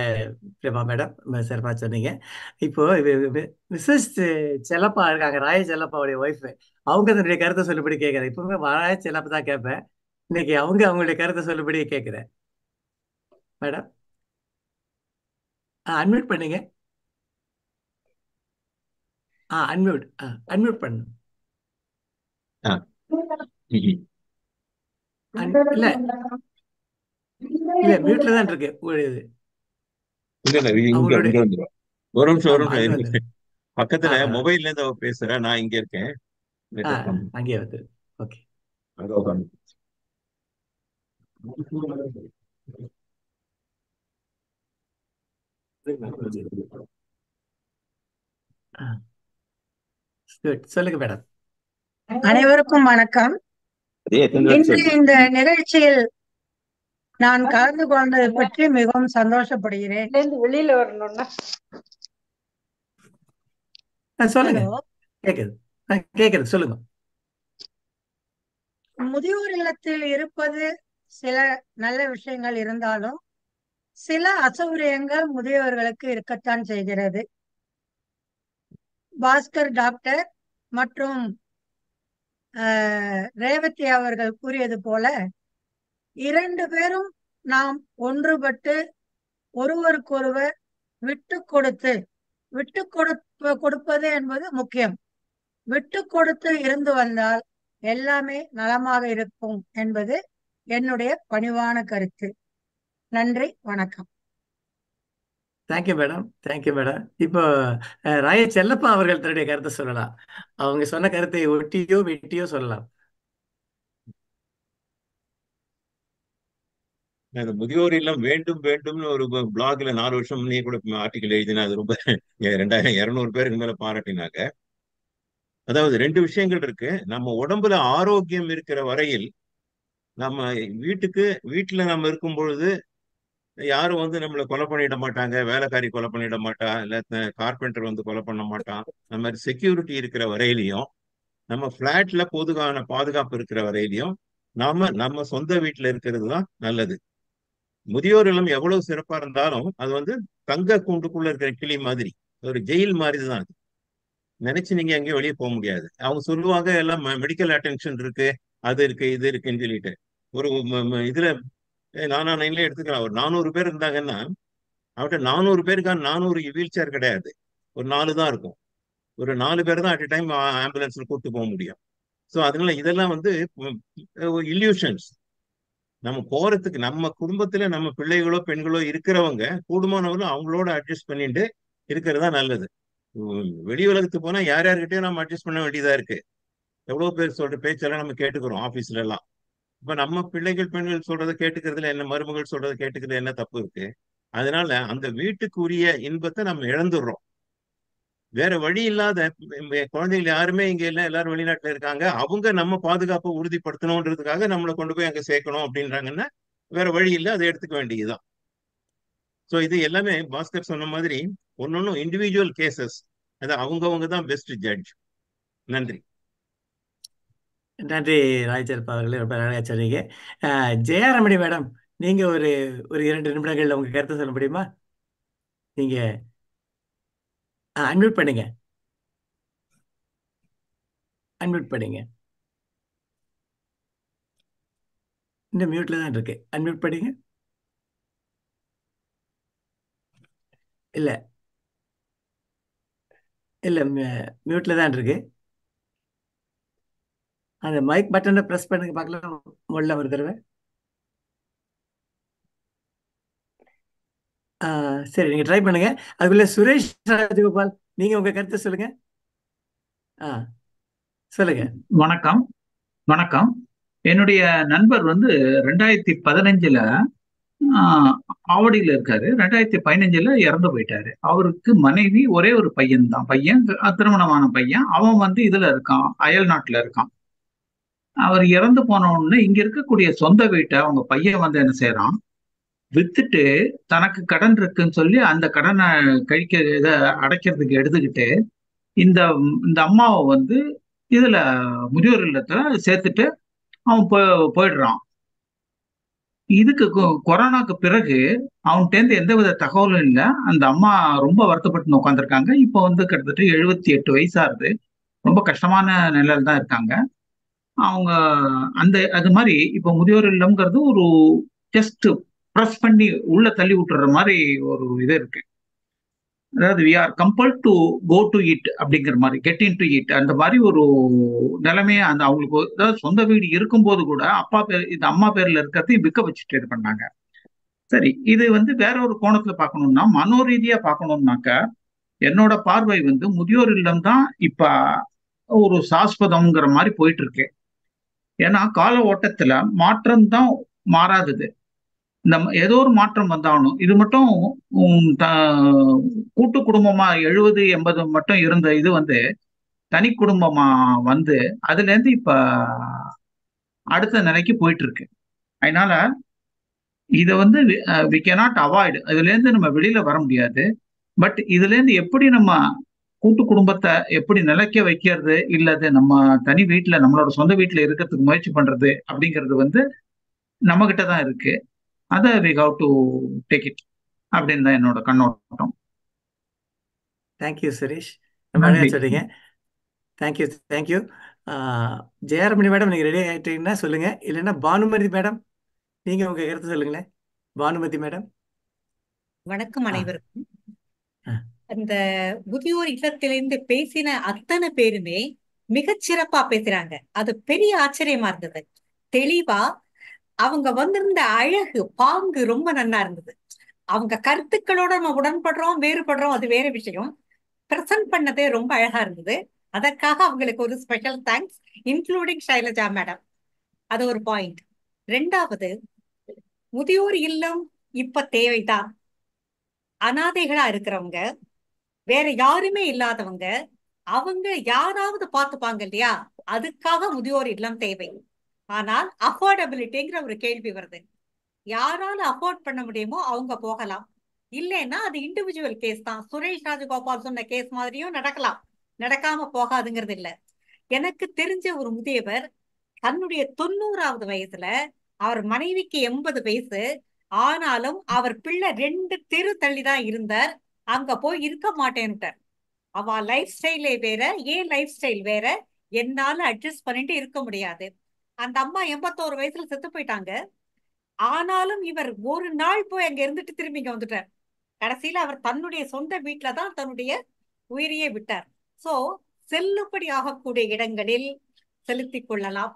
பிரபா மேடம், ரொம்ப சிறப்பா சொன்னீங்க. இப்போ மிஸ்ஸஸ் செல்லப்பா இருக்காங்க, ராய செல்லப்பாவுடைய ஒய்ஃப். அவங்க தன்னுடைய கருத்தை சொல்லுபடி கேட்கிறேன். இப்பவுமே ராய செல்லப்பா தான் கேட்பேன். இன்னைக்கு அவங்களுடைய கருத்தை சொல்லுபடி கேட்கிறேன். மேடம் அன்மியூட் பண்ணுங்க. அன்மியூட் பண்ணு. இல்ல இல்ல மியூட்ல தான் இருக்கு உங்களுடைய. ஒரு நிமிஷம் பக்கத்துல மொபைல்ல இருந்து அவ பேசுற, நான் இங்க இருக்கேன். அங்கே வந்து ஓகே. சொல்லுங்க மேடம். அனைவருக்கும் வணக்கம். இன்று இந்த நிகழ்ச்சியில் நான் கலந்து கொண்டதை பற்றி மிகவும் சந்தோஷப்படுகிறேன். வெளியில வரணும்னா சொல்லுங்க. கேக்குது சொல்லுங்க. முதியோர் இல்லத்தில் இருப்பது சில நல்ல விஷயங்கள் இருந்தாலும் சில அசௌகரியங்கள் முதியோர்களுக்கு இருக்கத்தான் செய்கிறது. பாஸ்கர் டாக்டர் மற்றும் ரேவதி அவர்கள் கூறியது போல 2 பேரும் நாம் ஒன்றுபட்டு ஒருவருக்கொருவர் விட்டு கொடுப்பது என்பது முக்கியம். விட்டு கொடுத்து இருந்து வந்தால் எல்லாமே நலமாக இருக்கும் என்பது என்னுடைய பணிவான கருத்து. நன்றி, வணக்கம். Thank you madam. இப்போ ராய செல்லப்பா அவர்கள் தன்னுடைய கருத்தை சொல்லலாம். அவங்க சொன்ன கருத்தை ஒட்டியோ வெட்டியோ சொல்லலாம். முதியோர் இல்லம் வேண்டும் வேண்டும்னு ஒரு பிளாக்ல 4 வருஷம் முன்னே கூட ஆர்டிகல் எழுதினா, அது ரொம்ப 2200 பேருக்கு மேல பாராட்டினாங்க. அதாவது 2 விஷயங்கள் இருக்கு. நம்ம உடம்புல ஆரோக்கியம் இருக்கிற வரையில் நம்ம வீட்டுல நம்ம இருக்கும் பொழுது யாரும் வந்து நம்மளை கொலை பண்ணிட மாட்டாங்க, வேலைக்காரி கொலை பண்ணிட மாட்டா, இல்ல கார்பெண்டர் வந்து கொலை பண்ண மாட்டான். அந்த மாதிரி செக்யூரிட்டி இருக்கிற வரையிலையும், நம்ம பிளாட்ல பொதுவான பாதுகாப்பு இருக்கிற வரையிலையும் நம்ம சொந்த வீட்டுல இருக்கிறது தான் நல்லது. முதியோர் இல்லம் எவ்வளவு சிறப்பா இருந்தாலும் அது வந்து தங்க கூண்டுக்குள்ள இருக்கிற கிளி மாதிரி, ஒரு ஜெயில் மாதிரி தான். அது நினைச்சு நீங்க எங்கேயும் வெளியே போக முடியாது. அவங்க சொல்லுவாங்க எல்லாம் மெடிக்கல் அட்டென்ஷன் இருக்கு, அது இருக்கு, இது இருக்குன்னு சொல்லிட்டு. ஒரு இதுல 99ல எடுத்துக்கலாம், ஒரு 400 பேர் இருந்தாங்கன்னா அவர்கிட்ட 400 பேருக்கான 400 வீல் சேர் கிடையாது, ஒரு 4 தான் இருக்கும். ஒரு 4 பேர் தான் அட் டைம் ஆம்புலன்ஸ்ல கூப்பிட்டு போக முடியும். ஸோ அதனால இதெல்லாம் வந்து இல்யூஷன்ஸ். நம்ம போறதுக்கு நம்ம குடும்பத்துல நம்ம பிள்ளைகளோ பெண்களோ இருக்கிறவங்க கூடுமானவர்களும் அவங்களோட அட்ஜஸ்ட் பண்ணிட்டு இருக்கிறது தான் நல்லது. வெளி உலகத்துக்கு போனா யார்கிட்டயும் நம்ம அட்ஜஸ்ட் பண்ண வேண்டியதா இருக்கு. எவ்வளவு பேர் சொல்ற பேச்செல்லாம் நம்ம கேட்டுக்கிறோம் ஆபீஸ்ல எல்லாம். இப்ப நம்ம பிள்ளைகள் பெண்கள் சொல்றதை கேட்டுக்கிறதுல என்ன, மருமகள் சொல்றதை கேட்டுக்கிறதுல என்ன தப்பு இருக்கு? அதனால அந்த வீட்டுக்குரிய இன்பத்தை நம்ம இழந்துடுறோம். வேற வழி இல்லாத குழந்தைகள் யாருமே இங்க இல்லை, எல்லாரும் வெளிநாட்டுல இருக்காங்க. அவங்க நம்ம பாதுகாப்பை உறுதிப்படுத்தணுன்றதுக்காக நம்மளை கொண்டு போய் அங்க சேர்க்கணும் அப்படின்றாங்கன்னா வேற வழி இல்லை, அதை எடுத்துக்க வேண்டியதுதான். ஸோ இது எல்லாமே பாஸ்கர் சொன்ன மாதிரி ஒன்னொன்னும் இண்டிவிஜுவல் கேசஸ், அது அவங்கவுங்க தான் பெஸ்ட் ஜட்ஜ். நன்றி. நன்றி ராயச்செல்பா அவர்களே, ரொம்ப அழகா சொன்னீங்க. ஜெயாரமணி மேடம், நீங்க ஒரு 2 நிமிடங்கள்ல உங்க கருத்தை சொல்ல முடியுமா? நீங்க அன்மியூட் பண்ணுங்க. இன்னும் மியூட்ல தான் இருக்கு. அன்மியூட் பண்ணுங்க. இல்ல இல்ல மியூட்ல தான் இருக்கு. அந்த மைக் பட்டனை பிரஸ் பண்ணுங்க பார்க்கலாம் உள்ள ஒரு தடவை. சரி, நீங்க ட்ரை பண்ணுங்க. அதுக்குள்ள சுரேஷ் ராஜகோபால், நீங்க உங்க கருத்தை சொல்லுங்க. சொல்லுங்க. வணக்கம். வணக்கம். என்னுடைய நண்பர் 2015 ஆவடியில இருக்காரு. 2015 இறந்து போயிட்டாரு. அவருக்கு மனைவி, ஒரே ஒரு பையன் தான். பையன் திருமணமான பையன். அவன் இதுல இருக்கான், அயல் நாட்டுல இருக்கான். அவர் இறந்து போன உடனே இங்க இருக்கக்கூடிய சொந்த வீட்டை அவங்க பையன் என்ன செய்யறான், வித்துட்டு தனக்கு கடன் இருக்குன்னு சொல்லி அந்த கடனை இதை அடைக்கிறதுக்கு எடுத்துக்கிட்டு இந்த இந்த அம்மாவை இதுல முதியோர் இல்லத்துல சேர்த்துட்டு அவன் போயிடுறான். இதுக்கு கொரோனாக்கு பிறகு அவன்கிட்ட எந்தவித தகவலும் இல்லை. அந்த அம்மா ரொம்ப வருத்தப்பட்டு உட்காந்துருக்காங்க. இப்போ கிட்டத்தட்ட 78 வயசாகுது. ரொம்ப கஷ்டமான நிலையில தான் இருக்காங்க அவங்க. அது மாதிரி இப்போ முதியோர் இல்லம்ங்கிறது ஒரு ஜஸ்ட் ப்ரெஸ் பண்ணி உள்ள தள்ளி விட்டுற மாதிரி ஒரு இது இருக்கு. அதாவது we are compel to go to it அப்படிங்கிற மாதிரி, கெட் இன் டு இட், அந்த மாதிரி ஒரு நிலைமையை அவங்களுக்கு, அதாவது சொந்த வீடு இருக்கும்போது கூட அப்பா பேர், இந்த அம்மா பேர்ல இருக்கிறதையும் விற்க வச்சுட்டு இது பண்ணாங்க. சரி, இது வேற ஒரு கோணத்துல பார்க்கணும்னா, மனோரீதியா பார்க்கணும்னாக்க என்னோட பார்வை முதியோர் இல்லம் தான் இப்ப ஒரு சாஸ்வதம்ங்கிற மாதிரி போயிட்டு இருக்கு. ஏன்னா கால ஓட்டத்துல மாற்றம் தான் மாறாதது. இந்த ஏதோ ஒரு மாற்றம் வந்தாகணும். இது மட்டும் கூட்டு குடும்பமா 70-80 மட்டும் இருந்த இது தனி குடும்பமா அதுல இருந்து இப்ப அடுத்த நிலைக்கு போயிட்டு இருக்கு. அதனால இதை வி கேனாட் அவாய்டு, இதுல இருந்து நம்ம வெளியில வர முடியாது. பட் இதுல இருந்து எப்படி நம்ம கூட்டு குடும்பத்தை எப்படி நிலைக்க வைக்கிறது, இல்லது நம்ம தனி வீட்டுல நம்மளோட சொந்த வீட்டுல இருக்கிறதுக்கு முயற்சி பண்றது அப்படிங்கிறது நம்ம கிட்ட தான் இருக்கு. அதை we have to take it அப்படின்னு தான் என்னோட கண்ணோட்டம். தேங்க்யூ சுரேஷ், ரொம்ப அழகா சொல்றீங்க. Thank you thank you. ஜெயரமணி மேடம், நீங்க ரெடி ஆயிட்டீங்கன்னா சொல்லுங்க. இல்லைன்னா பானுமதி மேடம், நீங்க உங்க கருத்து சொல்லுங்களேன். பானுமதி மேடம். வணக்கம் அனைவருக்கும். அந்த முதியோர் இல்லத்திலிருந்து பேசின அத்தனை பேருமே மிகச்சிறப்பா பேசுறாங்க. அது பெரிய ஆச்சரியமா இருந்தது. தெளிவா அவங்க வந்திருந்த அழகு, பாங்கு ரொம்ப நல்லா இருந்தது. அவங்க கருத்துக்களோட நம்ம உடன்படுறோம், வேறுபடுறோம், அது வேற விஷயம். பிரசன்ட் பண்ணதே ரொம்ப அழகா இருந்தது. அதற்காக அவங்களுக்கு ஒரு special thanks, including Shailaja madam. அது ஒரு பாயிண்ட். ரெண்டாவது, முதியோர் இல்லம் இப்ப தேவைதான். அனாதைகளா இருக்கிறவங்க, வேற யாருமே இல்லாதவங்க, அவங்க யாராவது பார்த்துப்பாங்க இல்லையா, அதுக்காக முதியோர் இல்லம் தேவை. ஆனால் அஃபோர்டபிலிட்டிங்கிற ஒரு கேள்வி வருது. யாரால அஃபோர்ட் பண்ண முடியுமோ அவங்க போகலாம். இல்லைன்னா அது இண்டிவிஜுவல் கேஸ் தான். சுரேஷ் ராஜகோபால் சொன்ன கேஸ் மாதிரியும் நடக்கலாம், நடக்காம போகாதுங்கிறது இல்ல. எனக்கு தெரிஞ்ச ஒரு முதியவர் தன்னுடைய 90வது வயசுல, அவர் மனைவிக்கு 80 வயசு, ஆனாலும் அவர் பிள்ளை 2 தெரு தள்ளி தான் இருந்தார். அங்க போய் இருக்க மாட்டேன்ட்டார். அவ லைஃப் ஸ்டைலே வேற, ஏன் லைஃப் ஸ்டைல் வேற, என்னால அட்ஜஸ்ட் பண்ணிட்டு இருக்க முடியாது. அந்த அம்மா 81 வயசுல செத்து போயிட்டாங்க. ஆனாலும் இவர் ஒரு நாள் போய் அங்க இருந்துட்டு திரும்பி இங்க வந்துட்டார். கடைசியில அவர் தன்னுடைய சொந்த வீட்டுல தான் தன்னுடைய உயிரையே விட்டார். சோ செல்லுபடி ஆகக்கூடிய இடங்களில் செலுத்திக் கொள்ளலாம்.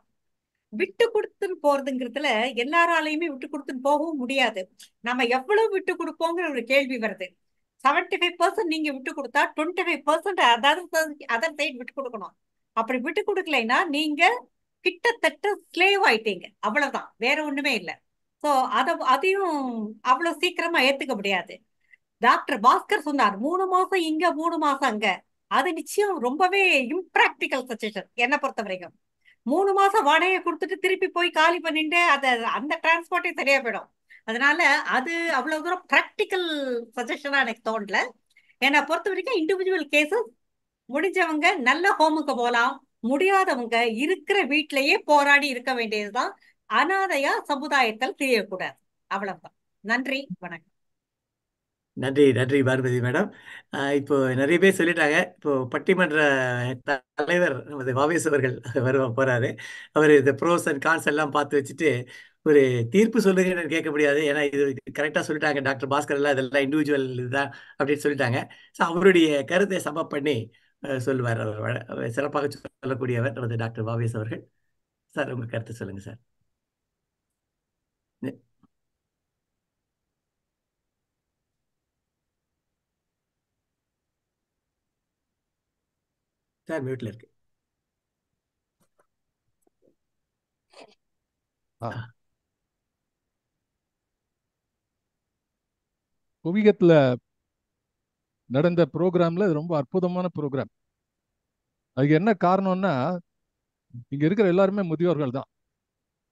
விட்டு கொடுத்துன்னு போறதுங்கிறதுல எல்லாராலையுமே விட்டு கொடுத்துன்னு போகவும் முடியாது. நம்ம எவ்வளவு விட்டு கொடுப்போங்கிற ஒரு கேள்வி வருது. 75% நீங்க விட்டு கொடுத்தா 25% அதர் சைடு விட்டு கொடுக்கணும். அப்படி விட்டு கொடுக்கலைன்னா நீங்க கிட்டத்தட்ட ஸ்லேவ் ஆயிட்டீங்க, அவ்வளவுதான், வேற ஒண்ணுமே இல்லை. சோ அதையும் அவ்வளவு சீக்கிரமா ஏத்துக்க முடியாது. டாக்டர் பாஸ்கர் சொன்னார் 3 மாசம் இங்க 3 மாசம் அங்க. அது நிச்சயம் ரொம்பவே இம்ப்ராக்டிக்கல் சஜஷன் என்ன பொறுத்த வரைக்கும். 3 மாசம் வாடகையை கொடுத்துட்டு திருப்பி போய் காலி பண்ணிட்டு அந்த டிரான்ஸ்போர்ட்டே சரியா போயிடும். அதனால அது அவ்வளவு தூரம் பிராக்டிக்கல் சஜஷனா எனக்கு தோணல. என்னை பொறுத்த வரைக்கும் இண்டிவிஜுவல் கேசஸ், முடிஞ்சவங்க நல்ல ஹோமுக்கு போகலாம், முடியாதவங்க இருக்கிற வீட்டிலேயே போராடி இருக்க வேண்டியதுதான். அனாதையா சமுதாயத்தில் தெரியக்கூடாது, அவ்வளவுதான். நன்றி, வணக்கம். நன்றி நன்றி பானுமதி மேடம். இப்போ நிறைய பேர் சொல்லிட்டாங்க. இப்போ பட்டிமன்ற தலைவர் நமது வாவேஸ் அவர்கள் போறாரு. அவர் இந்த ப்ரோஸ் அண்ட் கான்ஸ் எல்லாம் பார்த்து வச்சுட்டு ஒரு தீர்ப்பு சொல்லுங்கன்னு கேட்க முடியாது. ஏன்னா இது கரெக்டாக சொல்லிட்டாங்க டாக்டர் பாஸ்கர் எல்லாம் இதெல்லாம் இண்டிவிஜுவல் இதுதான் அப்படின்னு சொல்லிட்டாங்க. ஸோ அவருடைய கருத்தை சம பண்ணி சொல்லுவார். அவர் சிறப்பாக சொல்லக்கூடியவர் நமது டாக்டர் வாவேஸ் அவர்கள். சார் உங்க கருத்து சொல்லுங்க சார். சார் மியூட்ல இருக்கு. குவிகத்துல நடந்த ப்ரோக்ராம்ல ரொம்ப அற்புதமான ப்ரோக்ராம். அதுக்கு என்ன காரணம்னா இங்க இருக்கிற எல்லாருமே முதியோர்கள் தான்.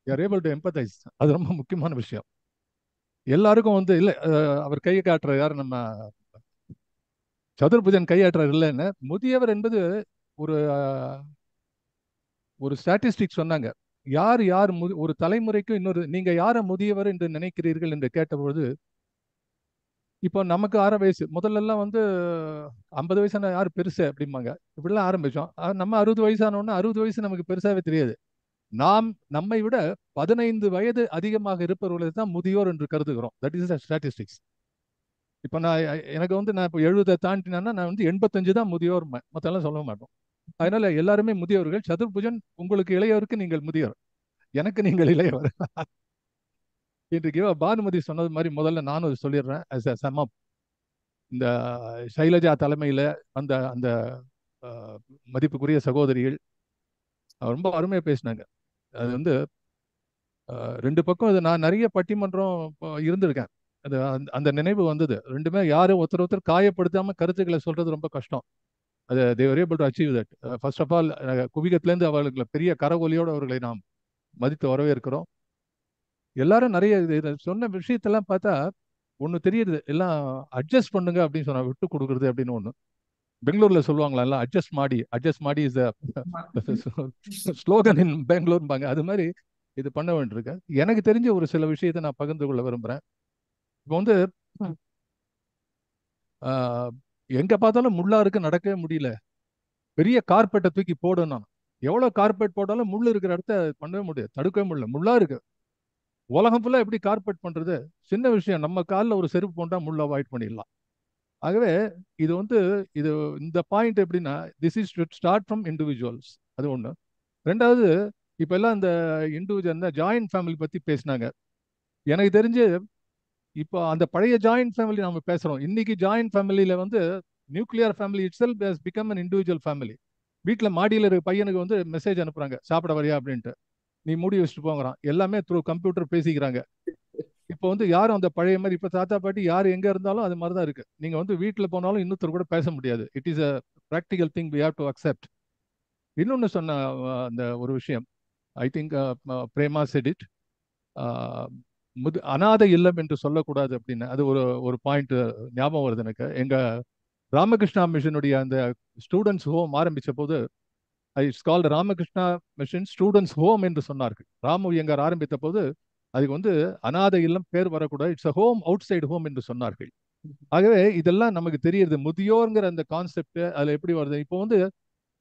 Able to empathise. அது ரொம்ப முக்கியமான விஷயம். எல்லாருக்கும் இல்ல அவர் கையை காட்டுற யார் நம்ம சதுர்புஜன் கையாட்டுறார் இல்லைன்னு. முதியவர் என்பது ஒரு ஒரு ஸ்டாட்டிஸ்டிக் சொன்னாங்க. யார் யார் ஒரு தலைமுறைக்கும் இன்னொரு நீங்க யார முதியவர் என்று நினைக்கிறீர்கள் என்று கேட்டபொழுது, இப்போ நமக்கு 6 வயசு முதல்ல எல்லாம் 50 வயசான யார் பெருசு அப்படிம்பாங்க. இப்படிலாம் ஆரம்பிச்சோம். நம்ம 60 வயசானோன்னா 60 வயசு நமக்கு பெருசாவே தெரியாது. நம்மை விட 15 வயது அதிகமாக இருப்பவர்களை தான் முதியோர் என்று கருதுகிறோம். That is statistics. இப்போ எனக்கு நான் இப்போ 70 தாண்டினா நான் 85 தான் முதியோர், மற்றெல்லாம் சொல்ல மாட்டோம். அதனால எல்லாருமே முதியோர்கள். சதுர்புஜன் உங்களுக்கு இளையவருக்கு நீங்கள் முதியோர், எனக்கு நீங்கள் இளையவர். இன்றைக்கு பானுமதி சொன்னது மாதிரி முதல்ல நானும் சொல்லிடுறேன். இந்த சைலஜா தலைமையில அந்த அந்த மதிப்புக்குரிய சகோதரிகள் ரொம்ப அருமையா பேசினாங்க. அது 2 பக்கம் நான் நிறைய பட்டிமன்றம் இருந்திருக்கேன். அது அந்த நினைவு வந்தது. ரெண்டுமே யாரும் ஒருத்தர் காயப்படுத்தாம கருத்துக்களை சொல்றது ரொம்ப கஷ்டம். அது they were able to achieve that. First of all குவிகத்திலேருந்து அவர்களுக்கு பெரிய கரவொலியோடு அவர்களை நாம் மதித்து வரவேற்கிறோம். எல்லாரும் நிறைய சொன்ன விஷயத்தெல்லாம் பார்த்தா ஒன்று தெரியுது. எல்லாம் அட்ஜஸ்ட் பண்ணுங்க அப்படின்னு சொன்னா, விட்டு கொடுக்குறது அப்படின்னு ஒன்று பெங்களூர்ல சொல்லுவாங்களா, எல்லாம் அட்ஜஸ்ட் மாடி இஸ் ஸ்லோகன் இன் பெங்களூர்பாங்க. அது மாதிரி இது பண்ண வேண்டியிருக்கு. எனக்கு தெரிஞ்ச ஒரு சில விஷயத்தை நான் பகிர்ந்து கொள்ள விரும்புறேன். இப்போ எங்க பார்த்தாலும் முள்ளா இருக்கு, நடக்கவே முடியல. பெரிய கார்பெட்டை தூக்கி போடணும். எவ்வளவு கார்பெட் போட்டாலும் முள் இருக்கிற இடத்த பண்ணவே முடியாது, தடுக்கவே முடியல, முள்ளா இருக்கு. உலகம் ஃபுல்லா எப்படி கார்பெட் பண்றது? சின்ன விஷயம், நம்ம காலில் ஒரு செருப்பு போட்டா முள்ள அவாய்ட் பண்ணிடலாம். ஆகவே இது இது இந்த பாயிண்ட் எப்படின்னா, this is start from individuals. அது ஒண்ணு. ரெண்டாவது, இப்ப எல்லாம் இந்த இண்டிவிஜுவல் ஜாயிண்ட் ஃபேமிலி பத்தி பேசினாங்க. எனக்கு தெரிஞ்சு இப்போ அந்த பழைய ஜாயிண்ட் ஃபேமிலி நம்ம பேசுறோம். இன்னைக்கு ஜாயிண்ட் ஃபேமிலியில nuclear family it self has become an individual family. வீட்டில் மாடியில் இருக்க பையனுக்கு மெசேஜ் அனுப்புறாங்க, சாப்பிட வரியா அப்படின்ட்டு. நீ மூடி வச்சுட்டு போங்கிறான். எல்லாமே த்ரூ கம்ப்யூட்டர் பேசிக்கிறாங்க. இப்போ யாரும் அந்த பழைய மாதிரி இப்போ தாத்தா பாட்டி யார் எங்க இருந்தாலும் அது மாதிரி தான் இருக்கு. நீங்க வீட்டில் போனாலும் இன்னொருத்தர் கூட பேச முடியாது. It is a practical thing, we have to accept. இன்னொன்னு சொன்ன அந்த ஒரு விஷயம், I think Prema said it, அநாதை இல்லம் என்று சொல்லக்கூடாது அப்படின்னு. அது ஒரு பாயிண்ட் ஞாபகம் வருது எனக்கு. எங்க ராமகிருஷ்ணா மிஷனுடைய அந்த ஸ்டூடெண்ட்ஸ் ஹோம் ஆரம்பிச்ச போது it's called Ramakrishna mission students home என்று சொன்னார்கள். ராமு எங்கார் ஆரம்பித்த போது அதுக்கு அநாதை இல்லம் பேர் வரக்கூடாது, it's a home out side home என்று சொன்னார்கள். ஆகவே இதெல்லாம் நமக்கு தெரியுது. முதியோர்ங்கிற அந்த கான்செப்ட் அதுல எப்படி வருது. இப்போ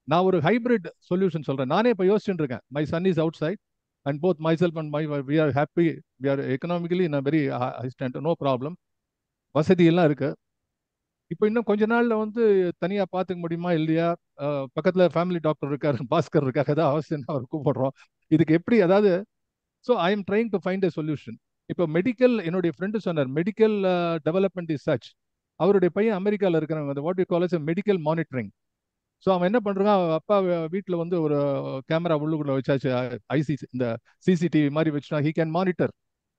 நான் ஒரு ஹைபிரிட் சொல்யூஷன் சொல்றேன். நானே இப்போ யோசிச்சுட்டு இருக்கேன். My son is outside and both myself and my wife, we are happy, we are economically in a very high standard, no problem. வசதி எல்லாம் இருக்கு. இப்போ இன்னும் கொஞ்ச நாள்ல தனியா பாத்துக்க முடியுமா இல்லையா? பக்கத்துல ஃபேமிலி டாக்டர் இருக்காரு, பாஸ்கர் இருக்காரு, ஏதாவது அவசியம் அவர் கூப்பிடுறோம். இதுக்கு எப்படி, அதாவது so I am trying to find a solution. இப்போ மெடிக்கல், என்னுடைய ஃப்ரெண்டு சொன்னார், மெடிக்கல் டெவலப்மெண்ட் இஸ் சச். அவருடைய பையன் அமெரிக்காவில் இருக்கிறவங்க what you call as medical monitoring. So அவன் என்ன பண்றான், அப்பா வீட்டில் ஒரு கேமரா உள்ளுக்குள்ள வச்சாச்சு, இந்த சிசிடிவி மாதிரி வச்சுனா he can monitor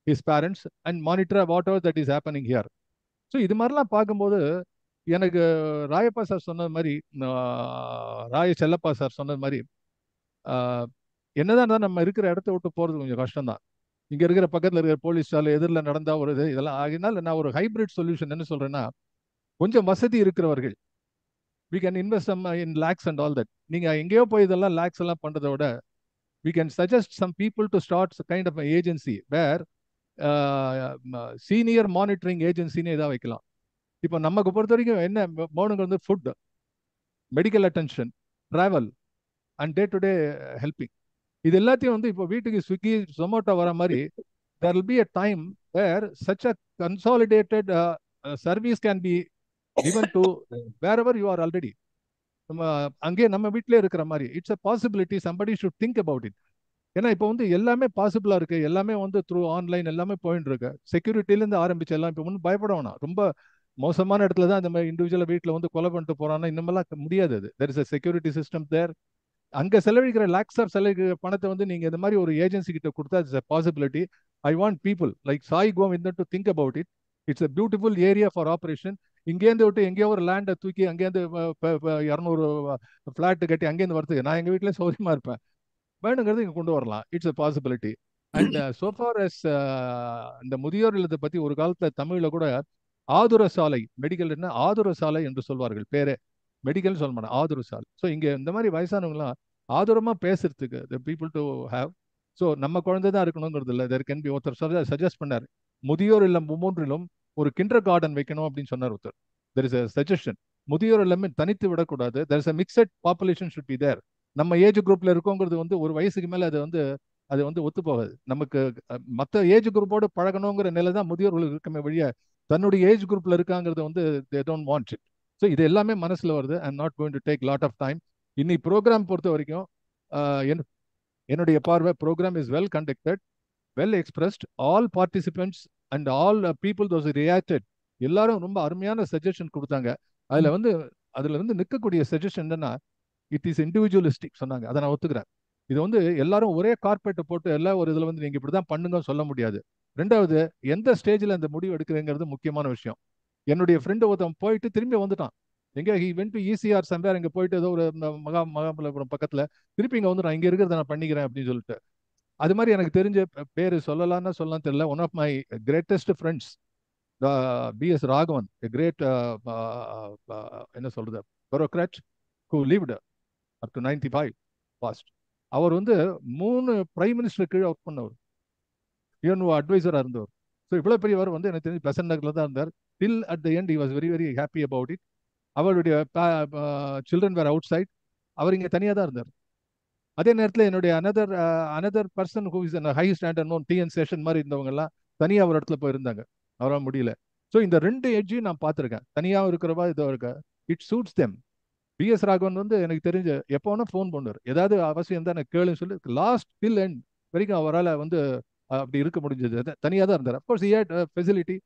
his parents and monitor whatever that is happening here. So இது மாதிரிலாம் பார்க்கும்போது எனக்கு ராயப்பா சார் சொன்னது மாதிரி, ராய செல்லப்பா சார் சொன்னது மாதிரி, என்னதான் நம்ம இருக்கிற இடத்த விட்டு போறது கொஞ்சம் கஷ்டம்தான். இங்க இருக்கிற பக்கத்தில் இருக்கிற போலீஸ் ஸ்டால் எதிரில் நடந்தா ஒரு இதெல்லாம் ஆகினால நான் ஒரு ஹைபிரிட் சொல்யூஷன் என்ன சொல்றேன்னா, கொஞ்சம் வசதி இருக்கிறவர்கள் we can invest some in lakhs and all that. நீங்க எங்கேயோ போய் இதெல்லாம் lakhs எல்லாம் பண்றதை விட we can suggest some people to start a kind of an agency where senior monitoring agency னே ஏதாவது வைக்கலாம். இப்போ நமக்கு பொறுத்த வரைக்கும் என்ன மௌனங்க food, medical attention, travel and day to day helping. இது எல்லாத்தையும் இப்போ வீட்டுக்கு ஸ்விக்கி, ஜொமேட்டோ வர மாதிரி there will be a time where such a consolidated service can be given to wherever you are already. நம்ம அங்கே நம்ம வீட்டிலே இருக்கிற மாதிரி it's a possibility. Somebody should think about it. ஏன்னா இப்போ வந்து எல்லாமே பாசிபிளா இருக்கு, எல்லாமே வந்து த்ரூ ஆன்லைன் எல்லாமே போயிட்டு இருக்கு. செக்யூரிட்டிலேருந்து ஆரம்பிச்சு எல்லாம் இப்போ ஒன்றும் பயப்பட வேணாம். ரொம்ப மோசமான இடத்துல தான் இந்த மாதிரி இண்டிவிஜுவல் வீட்டில் வந்து கொலை பண்ணிட்டு போறான்னா இன்னமெல்லாம் முடியாது. அது there is a security system there. அங்கே செலவழிக்கிற லேக்ஸ் ஆஃப் செலவழிக்கிற பணத்தை வந்து நீங்க இந்த மாதிரி ஒரு ஏஜென்சி கிட்ட கொடுத்தா it's a possibility. I want people like Sai Govindan to think about it. It's a beautiful area for operation. இங்கேருந்து விட்டு எங்கேயோ ஒரு லேண்டை தூக்கி அங்கேருந்து 200 ஃபிளாட்டு கட்டி அங்கேருந்து வரதுக்கு நான் எங்கள் வீட்டிலே சௌரியமாக இருப்பேன். வேணுங்கிறது இங்கே கொண்டு வரலாம். It's a possibility. And so far as இந்த முதியோர் இல்லத்தை பற்றி ஒரு காலத்தில் தமிழில் கூட ஆதுர சாலை, மெடிக்கல் என்ன ஆதுர சாலை என்று சொல்வார்கள். பேரே மெடிக்கல்னு சொல்ல மாட்டேன், ஆதுர சாலை. ஸோ இங்கே இந்த மாதிரி வயசானவங்களாம் ஆதுரமாக பேசுறதுக்கு the people to have. So நம்ம குழந்தை தான் இருக்கணுங்கிறது இல்லை. தெர் கேன் பி ஒருத்தர் சஜஸ்ட் பண்ணார், முதியோர் இல்லம் ஒவ்வொன்றிலும் ஒரு கிண்டர் கார்டன் வைக்கணும் அப்படின்னு சொன்னார் ஒருத்தர். There is a suggestion. முதியோர் எல்லாமே தனித்து விடக்கூடாது. There is a mixed population should be there. நம்ம ஏஜ் குரூப்ல இருக்கோங்கிறது வந்து ஒரு வயசுக்கு மேலே அது வந்து ஒத்து போகாது. நமக்கு மற்ற ஏஜ் குரூப்போடு பழகணுங்கிற நிலை தான் முதியோர்களுக்கு இருக்கமே வழிய தன்னுடைய ஏஜ் குரூப்ல இருக்காங்கிறது வந்து they don't want it. So இது எல்லாமே மனசுல வருது. I am not going to take lot of time. இன்னைக்கு ப்ரோக்ராம் பொறுத்த வரைக்கும் என்னுடைய பார்வை programme is well conducted, well expressed. All participants and all people those reacted எல்லாரும் ரொம்ப அருமையான சஜஷன் கொடுத்தாங்க. அதுல வந்து நிற்கக்கூடிய சஜஷன் என்னன்னா, இட் இஸ் இண்டிவிஜுவலிஸ்டிக் சொன்னாங்க. அதை நான் ஒத்துக்கிறேன். இது வந்து எல்லாரும் ஒரே கார்பெட்டை போட்டு எல்லாம் ஒரு இதுல வந்து நீங்க இப்படிதான் பண்ணுங்க சொல்ல முடியாது. ரெண்டாவது, எந்த ஸ்டேஜ்ல அந்த முடிவு எடுக்கிறேங்கிறது முக்கியமான விஷயம். என்னுடைய ஃப்ரெண்டு ஒருத்தன் போயிட்டு திரும்பி வந்துட்டான். எங்க he went to ECR somewhere, இங்க போயிட்டு ஏதோ ஒரு மகாபலிபுரம் பக்கத்துல திருப்பி இங்க வந்து நான் இங்க இருக்கிறத நான் பண்ணிக்கிறேன் அப்படின்னு சொல்லிட்டு. அது மாதிரி எனக்கு தெரிஞ்ச பேரு சொல்லலாம்னா சொல்லலாம் தெரியல. One of my greatest friends BS Raghavan, great என்ன சொல்றது bureaucrat who lived up to 95 past. அவர் வந்து 3 பிரைம் மினிஸ்டர் கீழே ஒர்க் பண்ணவர், யூஎன்ஓ அட்வைசரா இருந்தவர். ஸோ இவ்வளோ பெரியவர் வந்து எனக்கு தெரிஞ்சு பெசன்ட் நகரில் தான் இருந்தார். Till at the end he was very very happy about it. அவருடைய சில்ட்ரன் வேர் அவுட் சைட், அவர் இங்கே தனியாக தான் இருந்தார். அதே நேரத்தில் என்னுடைய another person who is high standard known TN Seshan மாதிரி இருந்தவங்க எல்லாம் தனியாக ஒரு இடத்துல போயிருந்தாங்க, அவரால் முடியல. ஸோ இந்த 2 எட்ஜையும் நான் பார்த்துருக்கேன். தனியாக இருக்கிறவா இதோ இருக்க, it suits them. BS Raghavan வந்து எனக்கு தெரிஞ்ச எப்போ வேணா ஃபோன் பண்ணுவார், ஏதாவது அவசியம் தான் எனக்கு கேளுன்னு சொல்லி லாஸ்ட் டில் எண்ட் வரைக்கும் அவரால் வந்து அப்படி இருக்க முடிஞ்சது. தனியாக தான் இருந்தார். அப்கோர்ஸ் ஃபெசிலிட்டி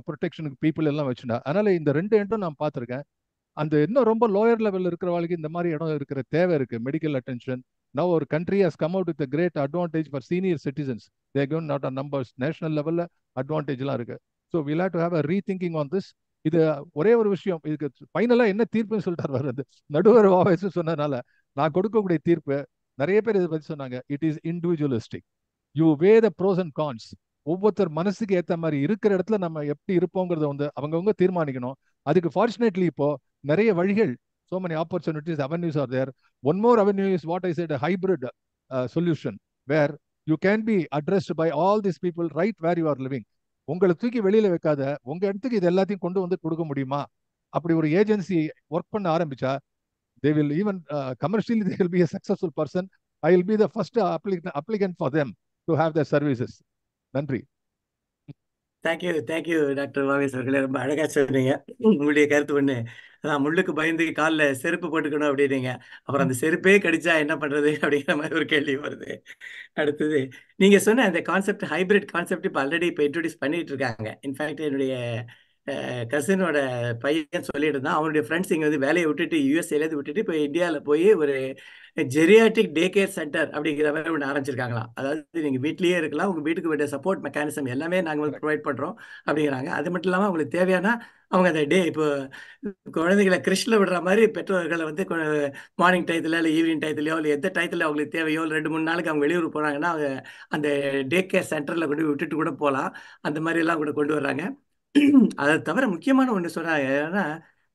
ப்ரொடெக்ஷனுக்கு பீப்புள் எல்லாம் வச்சுட்டா. அதனால இந்த 2 எண்டும் நான் பார்த்துருக்கேன். அந்த இன்னும் ரொம்ப லோயர் லெவலில் இருக்கிறவங்களுக்கு இந்த மாதிரி இடம் இருக்கிற தேவை இருக்கு, மெடிக்கல் அட்டென்ஷன். நவ் ஒரு country has come out with great advantage for senior citizens. They given not a numbers, national லெவலில் அட்வான்டேஜ்லாம் இருக்கு. So will have to have a rethinking on this. இது ஒரே ஒரு விஷயம், இதுக்கு ஃபைனலாக என்ன தீர்ப்புன்னு சொல்லிட்டார் வர்றது நடுவர் வாய்ஸ் சொன்னதுனால நான் கொடுக்கக்கூடிய தீர்ப்பு, நிறைய பேர் இதை பற்றி சொன்னாங்க, it is individualistic. You weigh the pros and cons. ஒவ்வொருத்தர் மனசுக்கு ஏற்ற மாதிரி இருக்கிற இடத்துல நம்ம எப்படி இருப்போங்கிறத வந்து அவங்கவுங்க தீர்மானிக்கணும். அதுக்கு ஃபார்ச்சுனேட்லி இப்போ நிறைய வழிகள், so many opportunities, avenues are there. One more avenue is what I said, a hybrid solution where you can be addressed by all these people right where you are living. உங்களை தூக்கி வெளியில வைக்காத, உங்க இடத்துக்கு இது எல்லாத்தையும் கொண்டு வந்து கொடுக்க முடியுமா? அப்படி ஒரு ஏஜென்சி ஒர்க் பண்ண ஆரம்பிச்சா they will even commercially they will be a successful person. I will be the first applicant for them to have their services. நன்றி. தேங்க்யூ டாக்டர் வாவேஸ் அவர்களே, ரொம்ப அழகா சொன்னீங்க. உங்களுடைய கருத்து ஒண்ணு, அதான் முள்ளுக்கு பயந்து காலில் செருப்பு போட்டுக்கணும் அப்படின்னீங்க. அப்புறம் அந்த செருப்பே கடிச்சா என்ன பண்றது அப்படிங்கிற மாதிரி ஒரு கேள்வி வருது. அடுத்தது நீங்க சொன்ன அந்த கான்செப்ட், ஹைபிரிட் கான்செப்ட் இப்போ ஆல்ரெடி இப்போ இன்ட்ரோடியூஸ் பண்ணிட்டு இருக்காங்க. இன்ஃபேக்ட் என்னுடைய கசினோட பையன் சொல்லிட்டு இருந்தான், அவனுடைய ஃப்ரெண்ட்ஸ் இங்கே வந்து வேலையை விட்டுட்டு யூஎஸ்ஏலேருந்து விட்டுட்டு இப்போ இந்தியாவில் போய் ஒரு ஜெரியாட்டிக் டே கேர் சென்டர் அப்படிங்கிற மாதிரி ஒன்று ஆரம்பிச்சிருக்காங்களாம். அதாவது நீங்கள் வீட்லேயே இருக்கலாம், உங்கள் வீட்டுக்கு வேண்டிய சப்போர்ட் மெக்கானிசம் எல்லாமே நாங்கள் வந்து ப்ரொவைட் பண்ணுறோம் அப்படிங்கிறாங்க. அது மட்டும் இல்லாமல் அவங்களுக்கு தேவையான அவங்க அந்த இப்போ குழந்தைகளை கிறிஸ்டில் விடுற மாதிரி பெற்றோர்களை வந்து மார்னிங் டயத்தில் இல்லை ஈவினிங் டயத்துலையோ இல்லை எந்த டயத்தில் அவங்களுக்கு தேவையோ 2-3 நாளைக்கு அவங்க வெளியூர் போனாங்கன்னா அவங்க அந்த டே கேர் சென்டரில் கொண்டு விட்டுட்டு கூட போகலாம். அந்த மாதிரி எல்லாம் கூட கொண்டு வர்றாங்க. அதை தவிர முக்கியமான ஒன்று சொன்னாங்க, ஏன்னா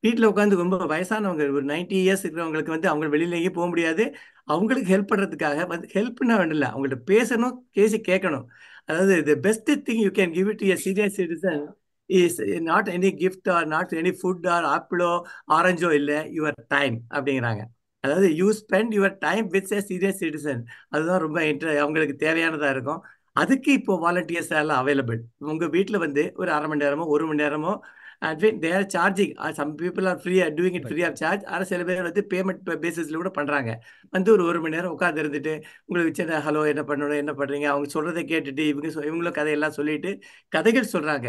வீட்டில் உட்காந்து ரொம்ப வயசானவங்க ஒரு 90 இயர்ஸ் இருக்கிறவங்களுக்கு வந்து அவங்க வெளியிலேயே போக முடியாது. அவங்களுக்கு ஹெல்ப் பண்ணுறதுக்காக வந்து ஹெல்ப்னா வேணும் இல்லை, அவங்கள்ட்ட பேசணும், பேசி கேட்கணும். அதாவது the best thing you can give it to a senior citizen is not any gift or not any food or ஆப்பிளோ ஆரஞ்சோ இல்லை, யுவர் டைம் அப்படிங்கிறாங்க. அதாவது you spend your time with a senior citizen. அதுதான் ரொம்ப அவங்களுக்கு தேவையானதாக இருக்கும். அதுக்கு இப்போ வாலண்டியர்ஸ் எல்லாம் அவைலபிள். உங்க வீட்டில் வந்து ஒரு அரை மணி நேரமோ 1 மணி நேரமோ they are charging. Some people are free doing it free of charge. ஆனால் சில பேர் வந்து பேமெண்ட் பேசிஸில் கூட பண்ணுறாங்க. வந்து ஒரு 1 மணி நேரம் உட்காந்து இருந்துட்டு உங்களுக்கு சின்ன ஹலோ என்ன பண்ணணும் என்ன பண்ணுறீங்க அவங்க சொல்கிறத கேட்டுட்டு இவங்களும் கதையெல்லாம் சொல்லிட்டு கதைகள் சொல்கிறாங்க.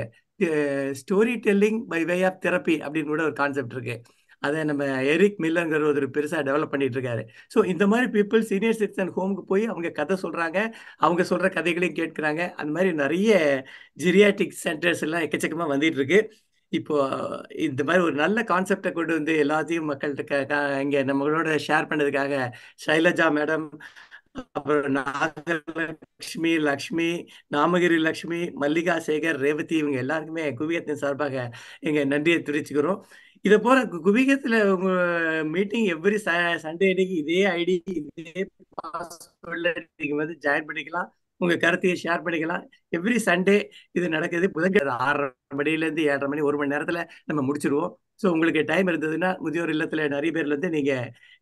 Story telling by way of therapy அப்படின்னு கூட ஒரு கான்செப்ட் இருக்கு. அதை நம்ம எரிக் மில்லர்ங்கிற ஒரு பெருசாக டெவலப் பண்ணிட்டு இருக்காரு. ஸோ இந்த மாதிரி பீப்புள் சீனியர் சிட்டிசன் ஹோமுக்கு போய் அவங்க கதை சொல்கிறாங்க, அவங்க சொல்கிற கதைகளையும் கேட்குறாங்க. அந்த மாதிரி நிறைய ஜெரியாட்டிக் சென்டர்ஸ் எல்லாம் எக்கச்சக்கமாக வந்துட்டு இருக்கு. இப்போ இந்த மாதிரி ஒரு நல்ல கான்செப்டை கொண்டு வந்து எல்லாத்தையும் மக்கள்கிட்ட இங்கே நம்மளோட ஷேர் பண்ணதுக்காக ஷைலஜா மேடம், அப்புறம் நாகலட்சுமி, லக்ஷ்மி, நாமகிரி லக்ஷ்மி, மல்லிகா சேகர், ரேவதி இவங்க எல்லாருக்குமே குவியத்தின் சார்பாக எங்க நன்றியை தெரிவிச்சுக்கிறோம். இதை போல குவிகத்துல உங்க மீட்டிங் எவ்ரி சண்டே அன்னைக்கு இதே ஐடி இதே பாஸ்வேர்ட்ல நீங்க வந்து ஜாயின் பண்ணிக்கலாம். உங்க கருத்தையை ஷேர் பண்ணிக்கலாம். எவ்ரி சண்டே இது நடக்குது. புதன்கிழமை 6:30 மணிலேருந்து 7:30 மணி 1 மணி நேரத்துல நம்ம முடிச்சிருவோம். ஸோ உங்களுக்கு டைம் இருந்ததுன்னா முதியோர் இல்லத்துல நிறைய பேர்ல இருந்து நீங்க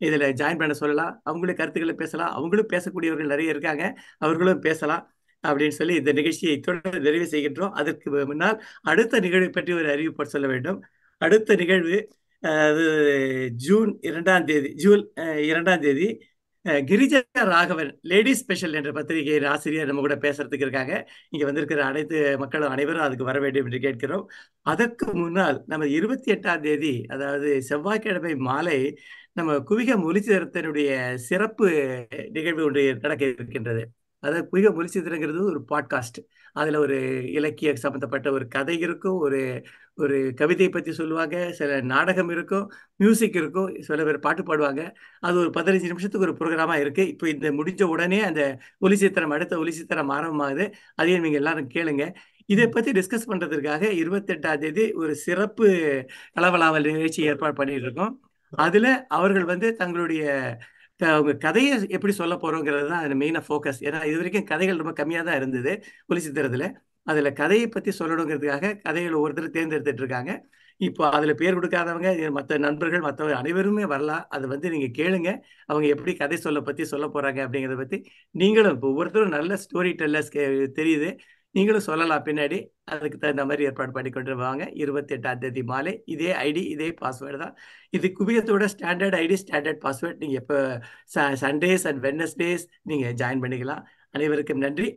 இதுல ஜாயின் பண்ண சொல்லலாம். அவங்களும் கருத்துக்களை பேசலாம். அவங்களும் பேசக்கூடியவர்கள் நிறைய இருக்காங்க, அவர்களும் பேசலாம் அப்படின்னு சொல்லி இந்த நிகழ்ச்சியை தொடர்ந்து நிறைவு செய்கின்றோம். அதற்கு முன்னால் அடுத்த நிகழ்வை பற்றி ஒரு அறிவிப்பு சொல்ல வேண்டும். அடுத்த நிகழ்வு அது ஜூன் 2ஆம் தேதி கிரிஜா ராகவன் லேடிஸ் ஸ்பெஷல் என்ற பத்திரிகையின் ஆசிரியர் நம்ம கூட பேசுறதுக்கு இருக்காங்க. இங்க வந்திருக்கிற அனைத்து மக்களும் அனைவரும் அதுக்கு வர வேண்டும் என்று கேட்கிறோம். அதற்கு முன்னால் நம்ம 28ஆம் தேதி அதாவது செவ்வாய்க்கிழமை மாலை நம்ம குவிகம் ஒலிச்சிதறத்தினுடைய சிறப்பு நிகழ்வு ஒன்று நடக்க இருக்கின்றது. அதாவது குவிகம் ஒலிச்சிதறங்கிறது ஒரு பாட்காஸ்ட். அதுல ஒரு இலக்கிய சம்பந்தப்பட்ட ஒரு கதை இருக்கும், ஒரு கவிதை பற்றி சொல்லுவாங்க, சில நாடகம் இருக்கும், மியூசிக் இருக்கும், சில பேர் பாட்டு பாடுவாங்க. அது ஒரு 15 நிமிஷத்துக்கு ஒரு ப்ரோக்ராமா இருக்கு. இப்போ இந்த முடிஞ்ச உடனே அந்த அடுத்த ஒலிச்சித்திரம் ஆரம்பமாகுது. அதையும் நீங்க எல்லாரும் கேளுங்க. இதை பத்தி டிஸ்கஸ் பண்றதுக்காக 28ஆம் தேதி ஒரு சிறப்பு கலவலாவல் நிகழ்ச்சி ஏற்பாடு பண்ணிட்டு இருக்கோம். அதுல அவர்கள் வந்து தங்களுடைய அவங்க கதையை எப்படி சொல்ல போறோங்கிறது தான் அது மெயினாக ஃபோக்கஸ். ஏன்னா இது வரைக்கும் கதைகள் ரொம்ப கம்மியாக தான் இருந்தது ஒலிச்சித்திரத்தில். அதில் கதையை பற்றி சொல்லணுங்கிறதுக்காக கதைகளை ஒருத்தர் தேர்ந்தெடுத்துட்டு இருக்காங்க. இப்போ அதில் பேர் கொடுக்காதவங்க மற்ற நண்பர்கள் மற்றவங்க அனைவருமே வரலாம். அதை வந்து நீங்கள் கேளுங்க, அவங்க எப்படி கதை பற்றி சொல்ல போகிறாங்க அப்படிங்கிறத பற்றி. நீங்களும் இப்போ ஒவ்வொருத்தரும் நல்ல ஸ்டோரி டெல்லர்ஸ் தெரியுது, நீங்களும் சொல்லலாம் பின்னாடி. அதுக்கு தகுந்த மாதிரி ஏற்பாடு பண்ணி கொண்டு வாங்க. 28ஆம் தேதி மாலை இதே ஐடி இதே பாஸ்வேர்டு தான். இது குவியத்தோட ஸ்டாண்டர்ட் ஐடி ஸ்டாண்டர்ட் பாஸ்வேர்ட். நீங்கள் எப்போ சண்டேஸ் அண்ட் வெட்னஸ்டேஸ் நீங்கள் ஜாயின் பண்ணிக்கலாம். அனைவருக்கும் நன்றி.